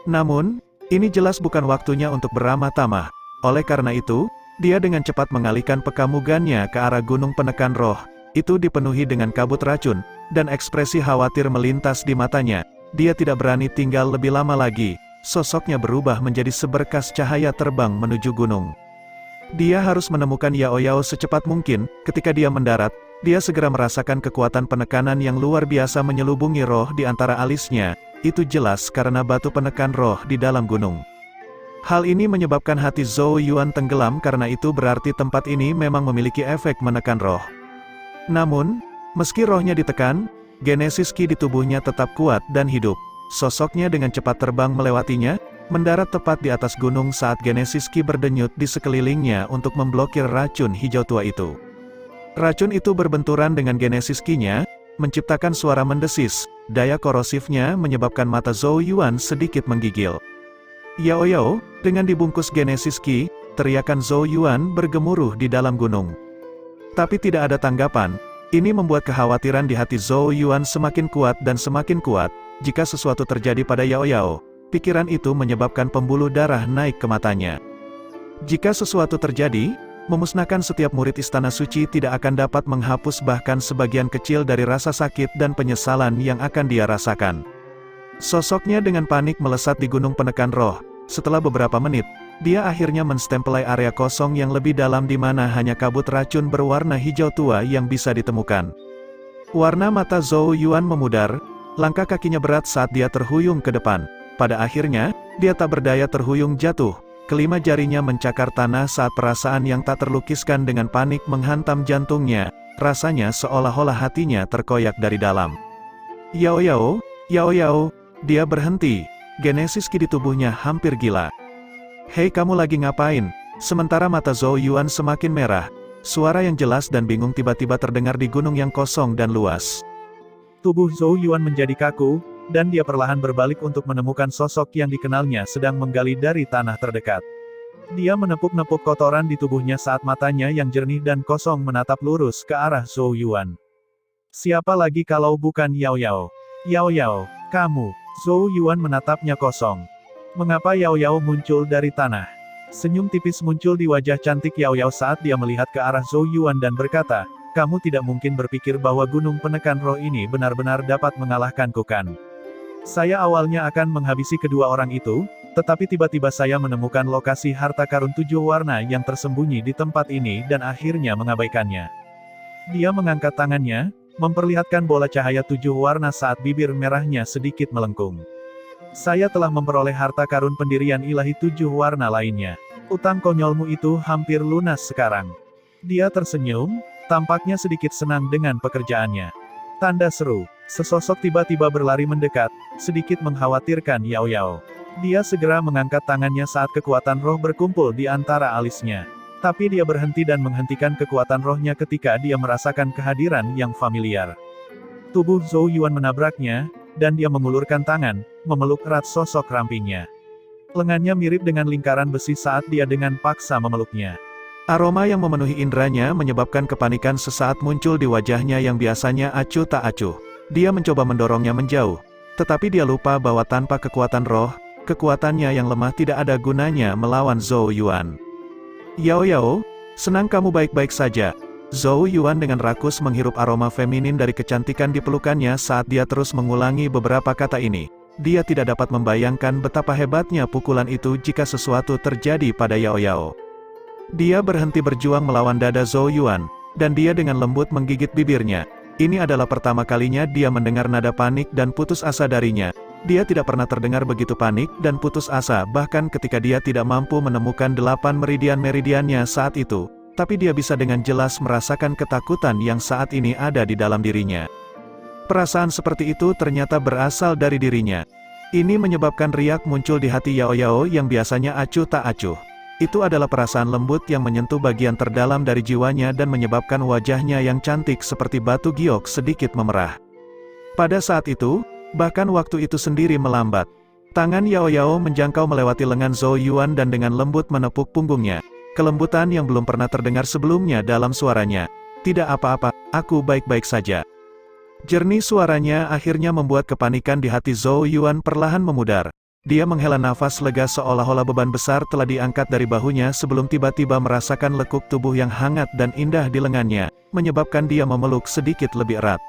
Namun, ini jelas bukan waktunya untuk beramah tamah. Oleh karena itu, dia dengan cepat mengalihkan pekamugannya ke arah gunung penekan roh. Itu dipenuhi dengan kabut racun, dan ekspresi khawatir melintas di matanya. Dia tidak berani tinggal lebih lama lagi. Sosoknya berubah menjadi seberkas cahaya terbang menuju gunung. Dia harus menemukan Yao Yao secepat mungkin. Ketika dia mendarat, dia segera merasakan kekuatan penekanan yang luar biasa menyelubungi roh di antara alisnya. Itu jelas karena batu penekan roh di dalam gunung. Hal ini menyebabkan hati Zhou Yuan tenggelam karena itu berarti tempat ini memang memiliki efek menekan roh. Namun, meski rohnya ditekan, Genesis Qi di tubuhnya tetap kuat dan hidup. Sosoknya dengan cepat terbang melewatinya, mendarat tepat di atas gunung saat Genesis Qi berdenyut di sekelilingnya untuk memblokir racun hijau tua itu. Racun itu berbenturan dengan Genesis Qi-nya, menciptakan suara mendesis. Daya korosifnya menyebabkan mata Zhou Yuan sedikit menggigil. "Yao Yao," dengan dibungkus Genesis Qi, teriakan Zhou Yuan bergemuruh di dalam gunung. Tapi tidak ada tanggapan. Ini membuat kekhawatiran di hati Zhou Yuan semakin kuat dan semakin kuat. Jika sesuatu terjadi pada Yao Yao, pikiran itu menyebabkan pembuluh darah naik ke matanya. Jika sesuatu terjadi, memusnahkan setiap murid Istana Suci tidak akan dapat menghapus bahkan sebagian kecil dari rasa sakit dan penyesalan yang akan dia rasakan. Sosoknya dengan panik melesat di gunung penekan roh. Setelah beberapa menit, dia akhirnya menstempelai area kosong yang lebih dalam di mana hanya kabut racun berwarna hijau tua yang bisa ditemukan. Warna mata Zhou Yuan memudar, langkah kakinya berat saat dia terhuyung ke depan. Pada akhirnya, dia tak berdaya terhuyung jatuh. Kelima jarinya mencakar tanah saat perasaan yang tak terlukiskan dengan panik menghantam jantungnya. Rasanya seolah-olah hatinya terkoyak dari dalam. "Yao Yao, Yao Yao." Dia berhenti. Genesis Qi di tubuhnya hampir gila. "Hei, kamu lagi ngapain?" Sementara mata Zhou Yuan semakin merah, suara yang jelas dan bingung tiba-tiba terdengar di gunung yang kosong dan luas. Tubuh Zhou Yuan menjadi kaku, dan dia perlahan berbalik untuk menemukan sosok yang dikenalnya sedang menggali dari tanah terdekat. Dia menepuk-nepuk kotoran di tubuhnya saat matanya yang jernih dan kosong menatap lurus ke arah Zhou Yuan. "Siapa lagi kalau bukan Yao Yao?" "Yao Yao, kamu." Zhou Yuan menatapnya kosong. Mengapa Yao Yao muncul dari tanah? Senyum tipis muncul di wajah cantik Yao Yao saat dia melihat ke arah Zhou Yuan dan berkata, "Kamu tidak mungkin berpikir bahwa gunung penekan roh ini benar-benar dapat mengalahkanku kan? Saya awalnya akan menghabisi kedua orang itu, tetapi tiba-tiba saya menemukan lokasi harta karun 7 warna yang tersembunyi di tempat ini dan akhirnya mengabaikannya." Dia mengangkat tangannya, memperlihatkan bola cahaya 7 warna saat bibir merahnya sedikit melengkung. Saya telah memperoleh harta karun pendirian ilahi 7 warna lainnya. Utang konyolmu itu hampir lunas sekarang. Dia tersenyum, tampaknya sedikit senang dengan pekerjaannya. Tanda seru. Sesosok tiba-tiba berlari mendekat, sedikit mengkhawatirkan Yao Yao. Dia segera mengangkat tangannya saat kekuatan roh berkumpul di antara alisnya. Tapi dia berhenti dan menghentikan kekuatan rohnya ketika dia merasakan kehadiran yang familiar. Tubuh Zhou Yuan menabraknya, dan dia mengulurkan tangan, memeluk erat sosok rampingnya. Lengannya mirip dengan lingkaran besi saat dia dengan paksa memeluknya. Aroma yang memenuhi indranya menyebabkan kepanikan sesaat muncul di wajahnya yang biasanya acuh tak acuh. Dia mencoba mendorongnya menjauh, tetapi dia lupa bahwa tanpa kekuatan roh, kekuatannya yang lemah tidak ada gunanya melawan Zhou Yuan. Yao Yao, senang kamu baik-baik saja. Zhou Yuan dengan rakus menghirup aroma feminin dari kecantikan di pelukannya saat dia terus mengulangi beberapa kata ini. Dia tidak dapat membayangkan betapa hebatnya pukulan itu jika sesuatu terjadi pada Yao Yao. Dia berhenti berjuang melawan dada Zhou Yuan, dan dia dengan lembut menggigit bibirnya. Ini adalah pertama kalinya dia mendengar nada panik dan putus asa darinya. Dia tidak pernah terdengar begitu panik dan putus asa bahkan ketika dia tidak mampu menemukan 8 meridian-meridiannya saat itu. Tapi dia bisa dengan jelas merasakan ketakutan yang saat ini ada di dalam dirinya. Perasaan seperti itu ternyata berasal dari dirinya. Ini menyebabkan riak muncul di hati Yao Yao yang biasanya acuh tak acuh. Itu adalah perasaan lembut yang menyentuh bagian terdalam dari jiwanya dan menyebabkan wajahnya yang cantik seperti batu giok sedikit memerah. Pada saat itu, bahkan waktu itu sendiri melambat. Tangan Yao Yao menjangkau melewati lengan Zhou Yuan dan dengan lembut menepuk punggungnya. Kelembutan yang belum pernah terdengar sebelumnya dalam suaranya. Tidak apa-apa, aku baik-baik saja. Jernih suaranya akhirnya membuat kepanikan di hati Zhou Yuan perlahan memudar. Dia menghela nafas lega seolah-olah beban besar telah diangkat dari bahunya sebelum tiba-tiba merasakan lekuk tubuh yang hangat dan indah di lengannya, menyebabkan dia memeluk sedikit lebih erat.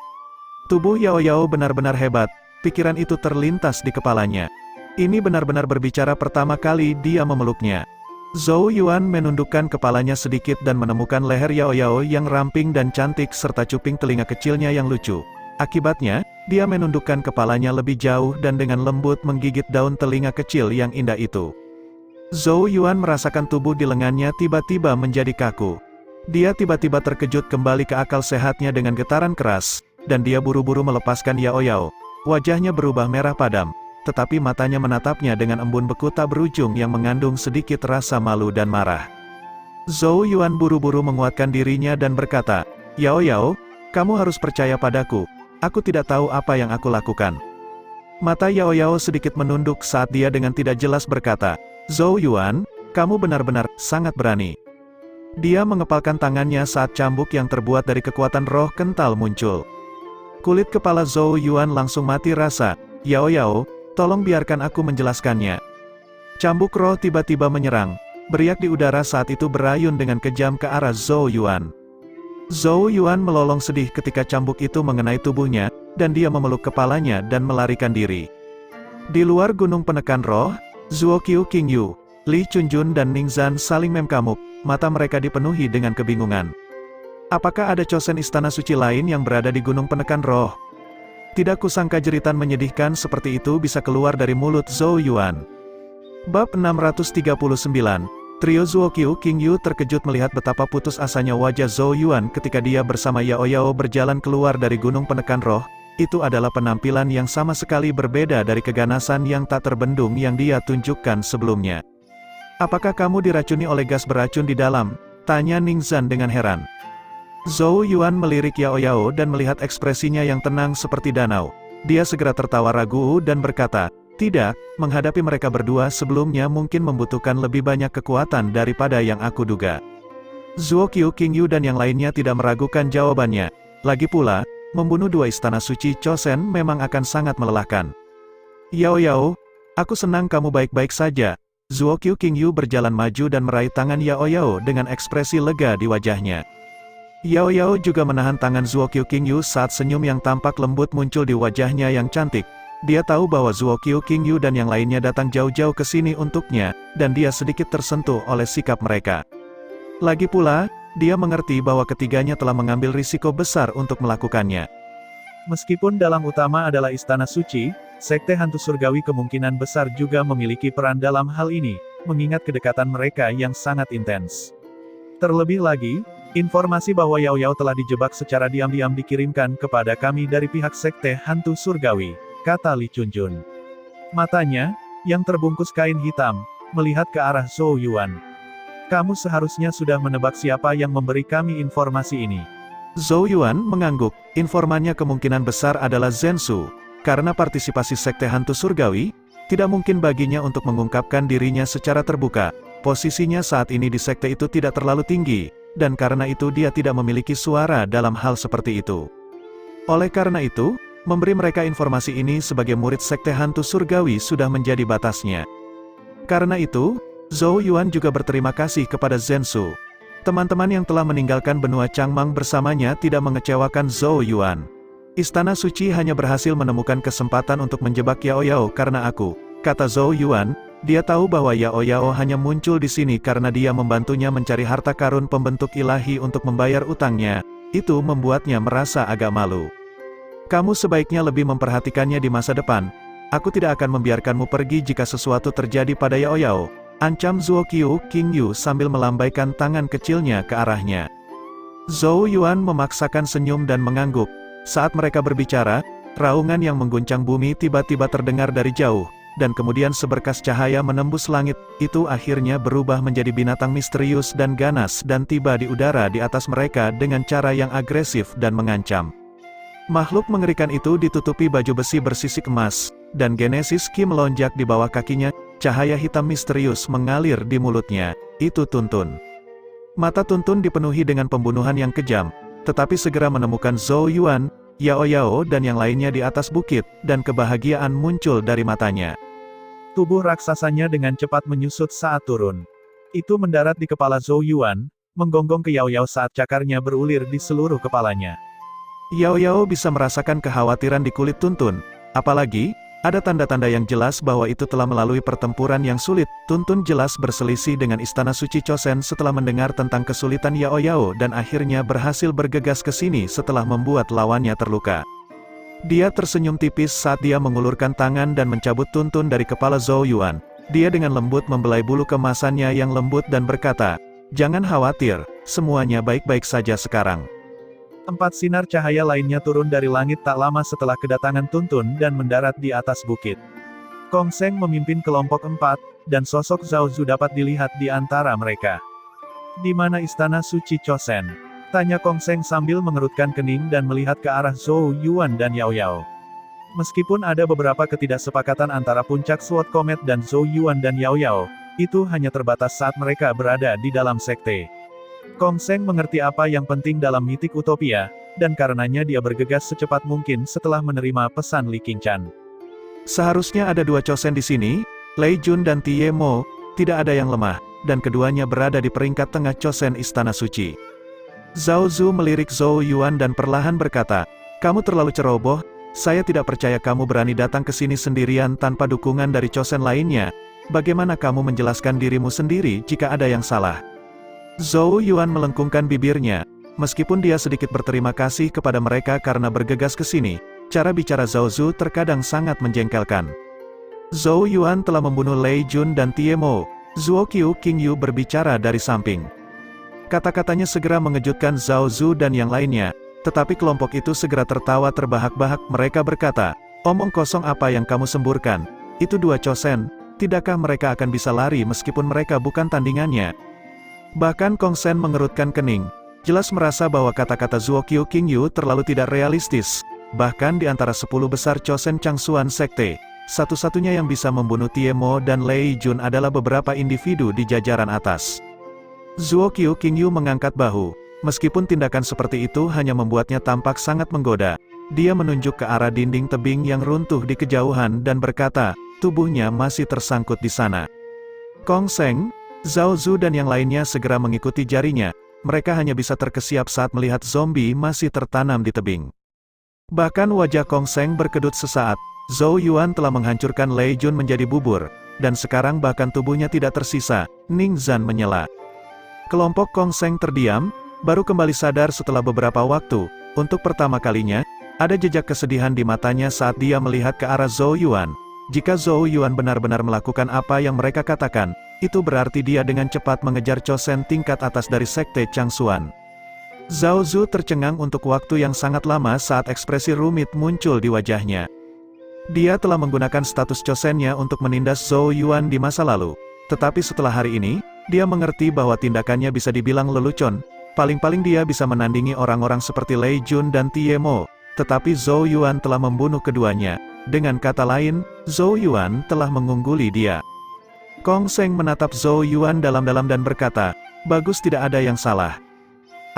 Tubuh Yao Yao benar-benar hebat, pikiran itu terlintas di kepalanya. Ini benar-benar berbicara pertama kali dia memeluknya. Zhou Yuan menundukkan kepalanya sedikit dan menemukan leher Yao Yao yang ramping dan cantik serta cuping telinga kecilnya yang lucu. Akibatnya, dia menundukkan kepalanya lebih jauh dan dengan lembut menggigit daun telinga kecil yang indah itu. Zhou Yuan merasakan tubuh di lengannya tiba-tiba menjadi kaku. Dia tiba-tiba terkejut kembali ke akal sehatnya dengan getaran keras, dan dia buru-buru melepaskan Yao Yao. Wajahnya berubah merah padam, tetapi matanya menatapnya dengan embun beku tak berujung yang mengandung sedikit rasa malu dan marah. Zhou Yuan buru-buru menguatkan dirinya dan berkata, Yao Yao, kamu harus percaya padaku. Aku tidak tahu apa yang aku lakukan. Mata Yao Yao sedikit menunduk saat dia dengan tidak jelas berkata, Zhou Yuan, kamu benar-benar sangat berani. Dia mengepalkan tangannya saat cambuk yang terbuat dari kekuatan roh kental muncul. Kulit kepala Zhou Yuan langsung mati rasa. Yao Yao, tolong biarkan aku menjelaskannya. Cambuk roh tiba-tiba menyerang. Beriak di udara saat itu berayun dengan kejam ke arah Zhou Yuan. Zhou Yuan melolong sedih ketika cambuk itu mengenai tubuhnya, dan dia memeluk kepalanya dan melarikan diri. Di luar gunung penekan roh, Zuo Qiu Qingyu, Li Chunjun dan Ning Zhan saling memkamuk, mata mereka dipenuhi dengan kebingungan. Apakah ada chosen istana suci lain yang berada di gunung penekan roh? Tidak kusangka jeritan menyedihkan seperti itu bisa keluar dari mulut Zhou Yuan. Bab 639 Trio Zuo Qiu Qingyu terkejut melihat betapa putus asanya wajah Zhou Yuan ketika dia bersama Yao Yao berjalan keluar dari gunung penekan roh. Itu adalah penampilan yang sama sekali berbeda dari keganasan yang tak terbendung yang dia tunjukkan sebelumnya. Apakah kamu diracuni oleh gas beracun di dalam? Tanya Ning Zhan dengan heran. Zhou Yuan melirik Yao Yao dan melihat ekspresinya yang tenang seperti danau. Dia segera tertawa ragu dan berkata, tidak, menghadapi mereka berdua sebelumnya mungkin membutuhkan lebih banyak kekuatan daripada yang aku duga. Zuo Qiu Qingyu dan yang lainnya tidak meragukan jawabannya. Lagi pula, membunuh 2 istana suci Chosen memang akan sangat melelahkan. Yao Yao, aku senang kamu baik-baik saja. Zuo Qiu Qingyu berjalan maju dan meraih tangan Yao Yao dengan ekspresi lega di wajahnya. Yao Yao juga menahan tangan Zuo Qiu Qingyu saat senyum yang tampak lembut muncul di wajahnya yang cantik. Dia tahu bahwa Zuo Qiu Qingyu dan yang lainnya datang jauh-jauh ke sini untuknya, dan dia sedikit tersentuh oleh sikap mereka. Lagi pula, dia mengerti bahwa ketiganya telah mengambil risiko besar untuk melakukannya. Meskipun dalang utama adalah Istana Suci, Sekte Hantu Surgawi kemungkinan besar juga memiliki peran dalam hal ini, mengingat kedekatan mereka yang sangat intens. Terlebih lagi, informasi bahwa Yao Yao telah dijebak secara diam-diam dikirimkan kepada kami dari pihak Sekte Hantu Surgawi, kata Li Chunjun. Matanya, yang terbungkus kain hitam, melihat ke arah Zhou Yuan. Kamu seharusnya sudah menebak siapa yang memberi kami informasi ini. Zhou Yuan mengangguk, informannya kemungkinan besar adalah Zhen Su. Karena partisipasi Sekte Hantu Surgawi, tidak mungkin baginya untuk mengungkapkan dirinya secara terbuka. Posisinya saat ini di sekte itu tidak terlalu tinggi, dan karena itu dia tidak memiliki suara dalam hal seperti itu. Oleh karena itu, memberi mereka informasi ini sebagai murid Sekte Hantu Surgawi sudah menjadi batasnya. Karena itu, Zhou Yuan juga berterima kasih kepada Zhen Su. Teman-teman yang telah meninggalkan benua Changmang bersamanya tidak mengecewakan Zhou Yuan. Istana Suci hanya berhasil menemukan kesempatan untuk menjebak Yao Yao karena aku, kata Zhou Yuan. Dia tahu bahwa Yao Yao hanya muncul di sini karena dia membantunya mencari harta karun pembentuk ilahi untuk membayar utangnya. Itu membuatnya merasa agak malu. Kamu sebaiknya lebih memperhatikannya di masa depan. Aku tidak akan membiarkanmu pergi jika sesuatu terjadi pada Yao Yao, ancam Zuo King Yu sambil melambaikan tangan kecilnya ke arahnya. Zhou Yuan memaksakan senyum dan mengangguk. Saat mereka berbicara, raungan yang mengguncang bumi tiba-tiba terdengar dari jauh, dan kemudian seberkas cahaya menembus langit, itu akhirnya berubah menjadi binatang misterius dan ganas dan tiba di udara di atas mereka dengan cara yang agresif dan mengancam. Makhluk mengerikan itu ditutupi baju besi bersisik emas, dan Genesis Ki melonjak di bawah kakinya, cahaya hitam misterius mengalir di mulutnya, itu Tuntun. Mata Tuntun dipenuhi dengan pembunuhan yang kejam, tetapi segera menemukan Zhou Yuan, Yao Yao dan yang lainnya di atas bukit, dan kebahagiaan muncul dari matanya. Tubuh raksasanya dengan cepat menyusut saat turun. Itu mendarat di kepala Zhou Yuan, menggonggong ke Yao Yao saat cakarnya berulir di seluruh kepalanya. Yao Yao bisa merasakan kekhawatiran di kulit Tuntun, apalagi, ada tanda-tanda yang jelas bahwa itu telah melalui pertempuran yang sulit. Tuntun jelas berselisih dengan Istana Suci Chosen setelah mendengar tentang kesulitan Yao Yao dan akhirnya berhasil bergegas ke sini setelah membuat lawannya terluka. Dia tersenyum tipis saat dia mengulurkan tangan dan mencabut Tuntun dari kepala Zhou Yuan. Dia dengan lembut membelai bulu kemasannya yang lembut dan berkata, "Jangan khawatir, semuanya baik-baik saja sekarang." 4 sinar cahaya lainnya turun dari langit tak lama setelah kedatangan Tuntun dan mendarat di atas bukit. Kong Seng memimpin kelompok 4, dan sosok Zhao Zu dapat dilihat di antara mereka. Di mana Istana Suci Chosen? Tanya Kong Seng sambil mengerutkan kening dan melihat ke arah Zhou Yuan dan Yao Yao. Meskipun ada beberapa ketidaksepakatan antara puncak Sword Comet dan Zhou Yuan dan Yao Yao, itu hanya terbatas saat mereka berada di dalam sekte. Kong Seng mengerti apa yang penting dalam mitik utopia, dan karenanya dia bergegas secepat mungkin setelah menerima pesan Li Qingchan. Seharusnya ada 2 Chosen di sini, Lei Jun dan Tie Mo, tidak ada yang lemah, dan keduanya berada di peringkat tengah Chosen Istana Suci. Zhao Zu melirik Zhou Yuan dan perlahan berkata, "Kamu terlalu ceroboh, saya tidak percaya kamu berani datang ke sini sendirian tanpa dukungan dari Chosen lainnya. Bagaimana kamu menjelaskan dirimu sendiri jika ada yang salah?" Zhou Yuan melengkungkan bibirnya, meskipun dia sedikit berterima kasih kepada mereka karena bergegas ke sini, cara bicara Zhao Zu terkadang sangat menjengkelkan. Zhou Yuan telah membunuh Lei Jun dan Tie Mo. Zuo King Yu berbicara dari samping. Kata-katanya segera mengejutkan Zhao Zu dan yang lainnya, tetapi kelompok itu segera tertawa terbahak-bahak. Mereka berkata, "Omong kosong apa yang kamu semburkan? Itu 2 Chosen, tidakkah mereka akan bisa lari meskipun mereka bukan tandingannya?" Bahkan Kong Sen mengerutkan kening, jelas merasa bahwa kata-kata Zuo King Yu terlalu tidak realistis. Bahkan di antara 10 besar Chosen Changsuan Sekte, satu-satunya yang bisa membunuh Tie Mo dan Lei Jun adalah beberapa individu di jajaran atas. Zuo King Yu mengangkat bahu, meskipun tindakan seperti itu hanya membuatnya tampak sangat menggoda. Dia menunjuk ke arah dinding tebing yang runtuh di kejauhan dan berkata, tubuhnya masih tersangkut di sana. Kong Seng, Zhao Zu dan yang lainnya segera mengikuti jarinya, mereka hanya bisa terkesiap saat melihat zombie masih tertanam di tebing. Bahkan wajah Kong Seng berkedut sesaat, Zhou Yuan telah menghancurkan Lei Jun menjadi bubur, dan sekarang bahkan tubuhnya tidak tersisa. Ning Zan menyela. Kelompok Kong Seng terdiam, baru kembali sadar setelah beberapa waktu. Untuk pertama kalinya, Ada jejak kesedihan di matanya saat dia melihat ke arah Zhou Yuan. Jika Zhou Yuan benar-benar melakukan apa yang mereka katakan, itu berarti dia dengan cepat mengejar Chosen tingkat atas dari Sekte Changsuan. Zhao Zu tercengang untuk waktu yang sangat lama saat ekspresi rumit muncul di wajahnya. Dia telah menggunakan status Chosennya untuk menindas Zhou Yuan di masa lalu. Tetapi setelah hari ini, dia mengerti bahwa tindakannya bisa dibilang lelucon. Paling-paling dia bisa menandingi orang-orang seperti Lei Jun dan Tie Mo. Tetapi Zhou Yuan telah membunuh keduanya. Dengan kata lain, Zhou Yuan telah mengungguli dia. Kong Seng menatap Zhou Yuan dalam-dalam dan berkata, "Bagus, tidak ada yang salah.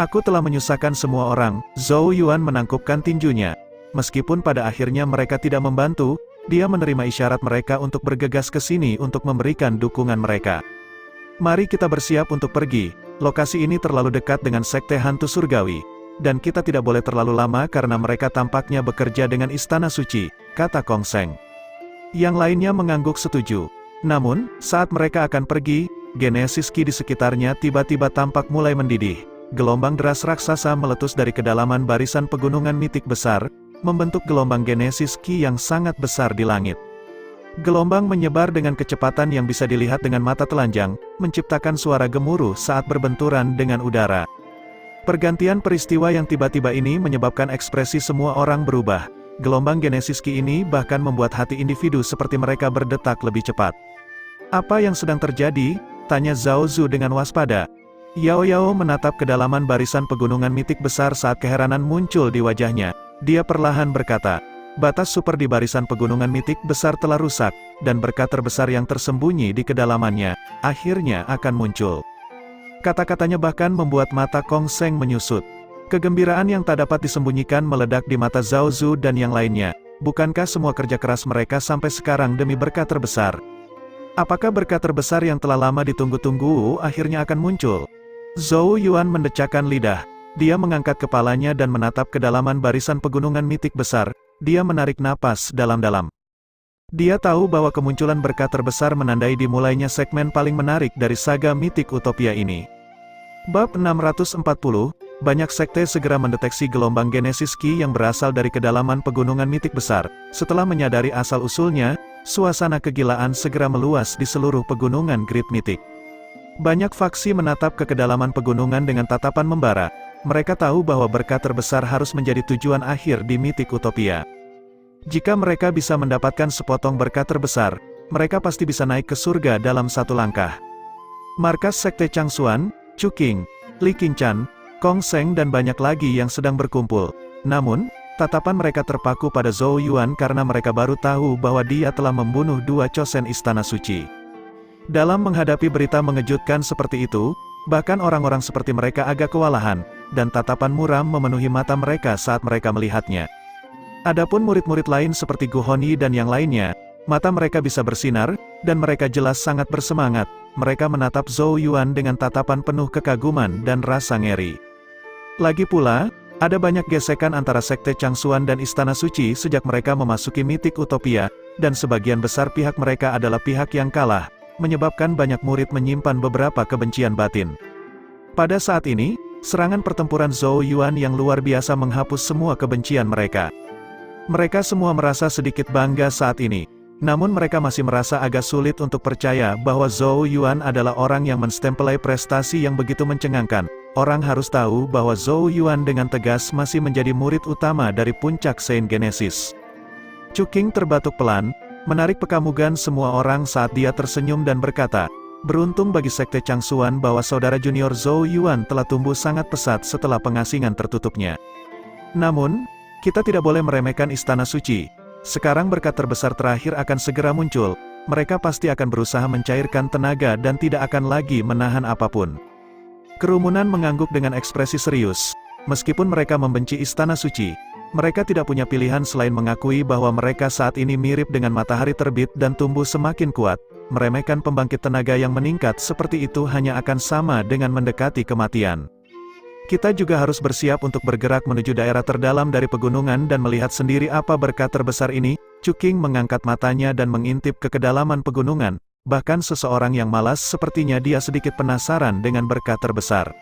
Aku telah menyusahkan semua orang." Zhou Yuan menangkupkan tinjunya. Meskipun pada akhirnya mereka tidak membantu, dia menerima isyarat mereka untuk bergegas ke sini untuk memberikan dukungan mereka. "Mari kita bersiap untuk pergi. Lokasi ini terlalu dekat dengan Sekte Hantu Surgawi. Dan kita tidak boleh terlalu lama karena mereka tampaknya bekerja dengan Istana Suci," kata Kong Seng. Yang lainnya mengangguk setuju. Namun, saat mereka akan pergi, Genesis Ki di sekitarnya tiba-tiba tampak mulai mendidih. Gelombang deras raksasa meletus dari kedalaman barisan pegunungan mitik besar, membentuk gelombang Genesis Ki yang sangat besar di langit. Gelombang menyebar dengan kecepatan yang bisa dilihat dengan mata telanjang, menciptakan suara gemuruh saat berbenturan dengan udara. Pergantian peristiwa yang tiba-tiba ini menyebabkan ekspresi semua orang berubah. Gelombang Genesis Ki ini bahkan membuat hati individu seperti mereka berdetak lebih cepat. "Apa yang sedang terjadi?" tanya Zhao Zu dengan waspada. Yao Yao menatap kedalaman barisan pegunungan mitik besar saat keheranan muncul di wajahnya. Dia perlahan berkata, "Batas super di barisan pegunungan mitik besar telah rusak, dan berkat terbesar yang tersembunyi di kedalamannya, akhirnya akan muncul." Kata-katanya bahkan membuat mata Kong Seng menyusut. Kegembiraan yang tak dapat disembunyikan meledak di mata Zhao Zu dan yang lainnya. Bukankah semua kerja keras mereka sampai sekarang demi berkat terbesar? Apakah berkat terbesar yang telah lama ditunggu-tunggu akhirnya akan muncul? Zhou Yuan mendecakkan lidah. Dia mengangkat kepalanya dan menatap kedalaman barisan pegunungan mitik besar. Dia menarik napas dalam-dalam. Dia tahu bahwa kemunculan berkat terbesar menandai dimulainya segmen paling menarik dari saga mitik Utopia ini. Bab 640, banyak sekte segera mendeteksi gelombang Genesis Ki yang berasal dari kedalaman pegunungan mitik besar. Setelah menyadari asal-usulnya, suasana kegilaan segera meluas di seluruh pegunungan Great Mythic. Banyak faksi menatap ke kedalaman pegunungan dengan tatapan membara. Mereka tahu bahwa berkat terbesar harus menjadi tujuan akhir di mitik Utopia. Jika mereka bisa mendapatkan sepotong berkat terbesar, mereka pasti bisa naik ke surga dalam satu langkah. Markas Sekte Changsuan, Chu Qing, Li Qingshan, Kong Seng dan banyak lagi yang sedang berkumpul. Namun, tatapan mereka terpaku pada Zhou Yuan karena mereka baru tahu bahwa dia telah membunuh dua Chosen Istana Suci. Dalam menghadapi berita mengejutkan seperti itu, bahkan orang-orang seperti mereka agak kewalahan, dan tatapan muram memenuhi mata mereka saat mereka melihatnya. Adapun murid-murid lain seperti Gu Hongyi dan yang lainnya, mata mereka bisa bersinar, dan mereka jelas sangat bersemangat. Mereka menatap Zhou Yuan dengan tatapan penuh kekaguman dan rasa ngeri. Lagi pula, ada banyak gesekan antara Sekte Changsuan dan Istana Suci sejak mereka memasuki mitik Utopia, dan sebagian besar pihak mereka adalah pihak yang kalah, menyebabkan banyak murid menyimpan beberapa kebencian batin. Pada saat ini, serangan pertempuran Zhou Yuan yang luar biasa menghapus semua kebencian mereka. Mereka semua merasa sedikit bangga saat ini. Namun mereka masih merasa agak sulit untuk percaya bahwa Zhou Yuan adalah orang yang menstempelai prestasi yang begitu mencengangkan. Orang harus tahu bahwa Zhou Yuan dengan tegas masih menjadi murid utama dari puncak Saint Genesis. Chu Qing terbatuk pelan, menarik pekamugan semua orang saat dia tersenyum dan berkata, "Beruntung bagi Sekte Changsuan bahwa saudara junior Zhou Yuan telah tumbuh sangat pesat setelah pengasingan tertutupnya. Namun, kita tidak boleh meremehkan Istana Suci. Sekarang berkat terbesar terakhir akan segera muncul. Mereka pasti akan berusaha mencairkan tenaga dan tidak akan lagi menahan apapun." Kerumunan mengangguk dengan ekspresi serius. Meskipun mereka membenci Istana Suci, mereka tidak punya pilihan selain mengakui bahwa mereka saat ini mirip dengan matahari terbit dan tumbuh semakin kuat. Meremehkan pembangkit tenaga yang meningkat seperti itu hanya akan sama dengan mendekati kematian. Kita juga harus bersiap untuk bergerak menuju daerah terdalam dari pegunungan dan melihat sendiri apa berkat terbesar ini. Chu Qing mengangkat matanya dan mengintip ke kedalaman pegunungan. Bahkan seseorang yang malas sepertinya dia sedikit penasaran dengan berkat terbesar.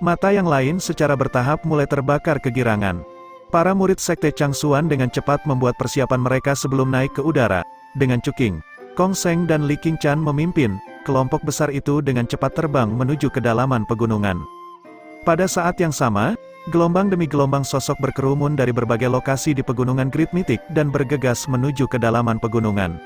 Mata yang lain secara bertahap mulai terbakar kegirangan. Para murid Sekte Changsuan dengan cepat membuat persiapan mereka sebelum naik ke udara. Dengan Chuqing, Kong Sheng dan Li Qingchan memimpin, kelompok besar itu dengan cepat terbang menuju kedalaman pegunungan. Pada saat yang sama, gelombang demi gelombang sosok berkerumun dari berbagai lokasi di pegunungan Great Mythic dan bergegas menuju kedalaman pegunungan.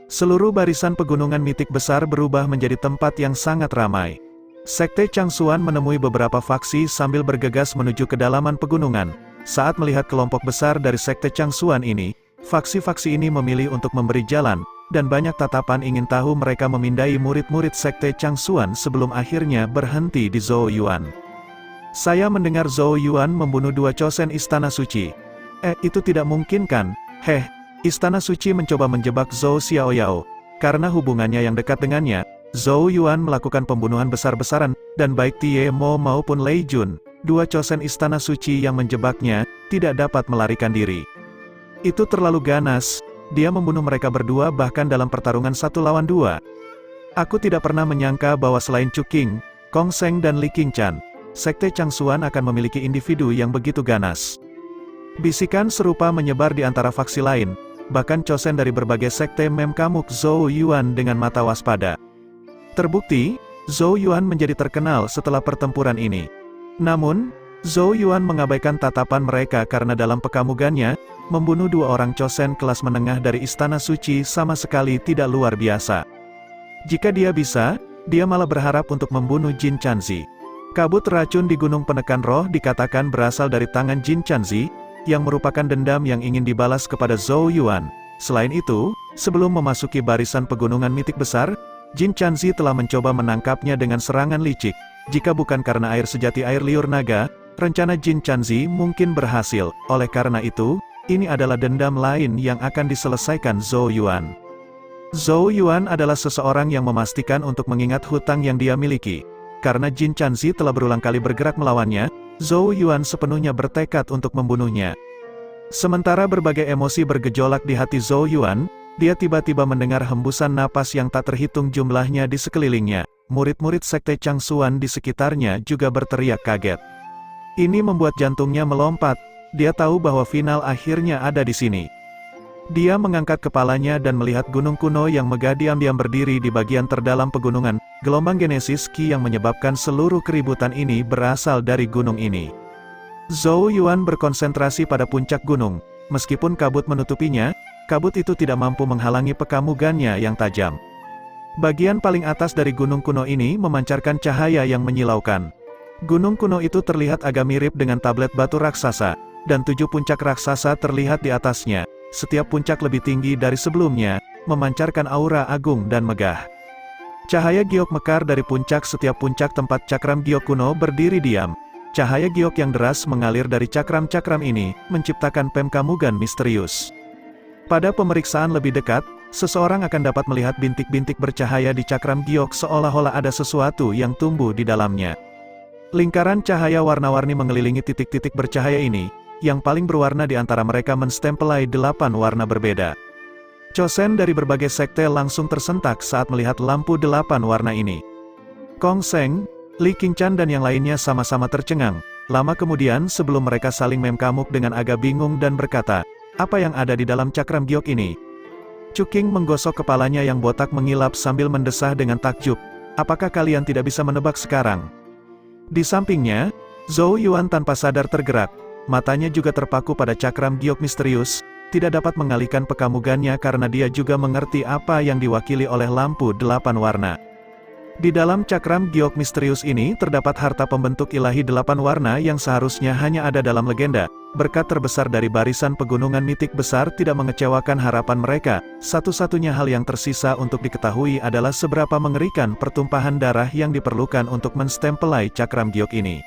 Seluruh barisan pegunungan mitik besar berubah menjadi tempat yang sangat ramai. Sekte Changsuan menemui beberapa faksi sambil bergegas menuju kedalaman pegunungan. Saat melihat kelompok besar dari Sekte Changsuan ini, faksi-faksi ini memilih untuk memberi jalan, dan banyak tatapan ingin tahu mereka memindai murid-murid Sekte Changsuan sebelum akhirnya berhenti di Zhou Yuan. Saya mendengar Zhou Yuan membunuh 2 Chosen Istana Suci. Itu tidak mungkin kan? Istana Suci mencoba menjebak Zhou Xiaoyao. Karena hubungannya yang dekat dengannya, Zhou Yuan melakukan pembunuhan besar-besaran, dan baik Tie Mo maupun Lei Jun, 2 Chosen Istana Suci yang menjebaknya, tidak dapat melarikan diri. Itu terlalu ganas, dia membunuh mereka berdua bahkan dalam pertarungan 1 lawan 2. Aku tidak pernah menyangka bahwa selain Chuqing, Kong Sheng dan Li Qingchan, Sekte Changsuan akan memiliki individu yang begitu ganas. Bisikan serupa menyebar di antara faksi lain, bahkan Chosen dari berbagai sekte memkamuk Zhou Yuan dengan mata waspada. Terbukti, Zhou Yuan menjadi terkenal setelah pertempuran ini. Namun, Zhou Yuan mengabaikan tatapan mereka karena dalam pekamugannya, membunuh 2 orang Chosen kelas menengah dari Istana Suci sama sekali tidak luar biasa. Jika dia bisa, dia malah berharap untuk membunuh Jin Chanzi. Kabut racun di Gunung Penekan Roh dikatakan berasal dari tangan Jin Chanzi, yang merupakan dendam yang ingin dibalas kepada Zhou Yuan. Selain itu, sebelum memasuki barisan pegunungan mitik besar, Jin Chanzi telah mencoba menangkapnya dengan serangan licik. Jika bukan karena air sejati air liur naga, rencana Jin Chanzi mungkin berhasil. Oleh karena itu, ini adalah dendam lain yang akan diselesaikan Zhou Yuan. Zhou Yuan adalah seseorang yang memastikan untuk mengingat hutang yang dia miliki. Karena Jin Chanzi telah berulang kali bergerak melawannya, Zhou Yuan sepenuhnya bertekad untuk membunuhnya. Sementara berbagai emosi bergejolak di hati Zhou Yuan, dia tiba-tiba mendengar hembusan napas yang tak terhitung jumlahnya di sekelilingnya. Murid-murid Sekte Changsuan di sekitarnya juga berteriak kaget. Ini membuat jantungnya melompat, dia tahu bahwa final akhirnya ada di sini. Dia mengangkat kepalanya dan melihat gunung kuno yang megah diam-diam berdiri di bagian terdalam pegunungan. Gelombang Genesis Qi yang menyebabkan seluruh keributan ini berasal dari gunung ini. Zhou Yuan berkonsentrasi pada puncak gunung. Meskipun kabut menutupinya, kabut itu tidak mampu menghalangi pekamugannya yang tajam. Bagian paling atas dari gunung kuno ini memancarkan cahaya yang menyilaukan. Gunung kuno itu terlihat agak mirip dengan tablet batu raksasa, dan 7 puncak raksasa terlihat di atasnya. Setiap puncak lebih tinggi dari sebelumnya, memancarkan aura agung dan megah. Cahaya giok mekar dari puncak setiap puncak tempat cakram giok kuno berdiri diam. Cahaya giok yang deras mengalir dari cakram-cakram ini, menciptakan pemkamugan misterius. Pada pemeriksaan lebih dekat, seseorang akan dapat melihat bintik-bintik bercahaya di cakram giok seolah-olah ada sesuatu yang tumbuh di dalamnya. Lingkaran cahaya warna-warni mengelilingi titik-titik bercahaya ini, yang paling berwarna di antara mereka menstempelai 8 warna berbeda. Chosen dari berbagai sekte langsung tersentak saat melihat lampu 8 warna ini. Kong Sheng, Li Qingchan dan yang lainnya sama-sama tercengang. Lama kemudian sebelum mereka saling memkamuk dengan agak bingung dan berkata, "Apa yang ada di dalam cakram giok ini?" Chuqing menggosok kepalanya yang botak mengilap sambil mendesah dengan takjub. "Apakah kalian tidak bisa menebak sekarang?" Di sampingnya, Zhou Yuan tanpa sadar tergerak. Matanya juga terpaku pada cakram giok misterius, tidak dapat mengalihkan pekamugannya karena dia juga mengerti apa yang diwakili oleh lampu 8 warna. Di dalam cakram giok misterius ini terdapat harta pembentuk ilahi 8 warna yang seharusnya hanya ada dalam legenda. Berkat terbesar dari barisan pegunungan mitik besar tidak mengecewakan harapan mereka. Satu-satunya hal yang tersisa untuk diketahui adalah seberapa mengerikan pertumpahan darah yang diperlukan untuk menstempelai cakram giok ini.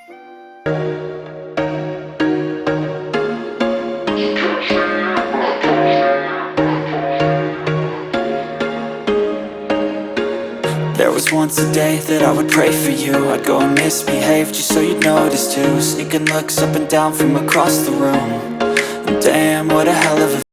There was once a day that I would pray for you. I'd go and misbehave just so you'd notice too. Sneaking looks up and down from across the room. And damn, what a hell of a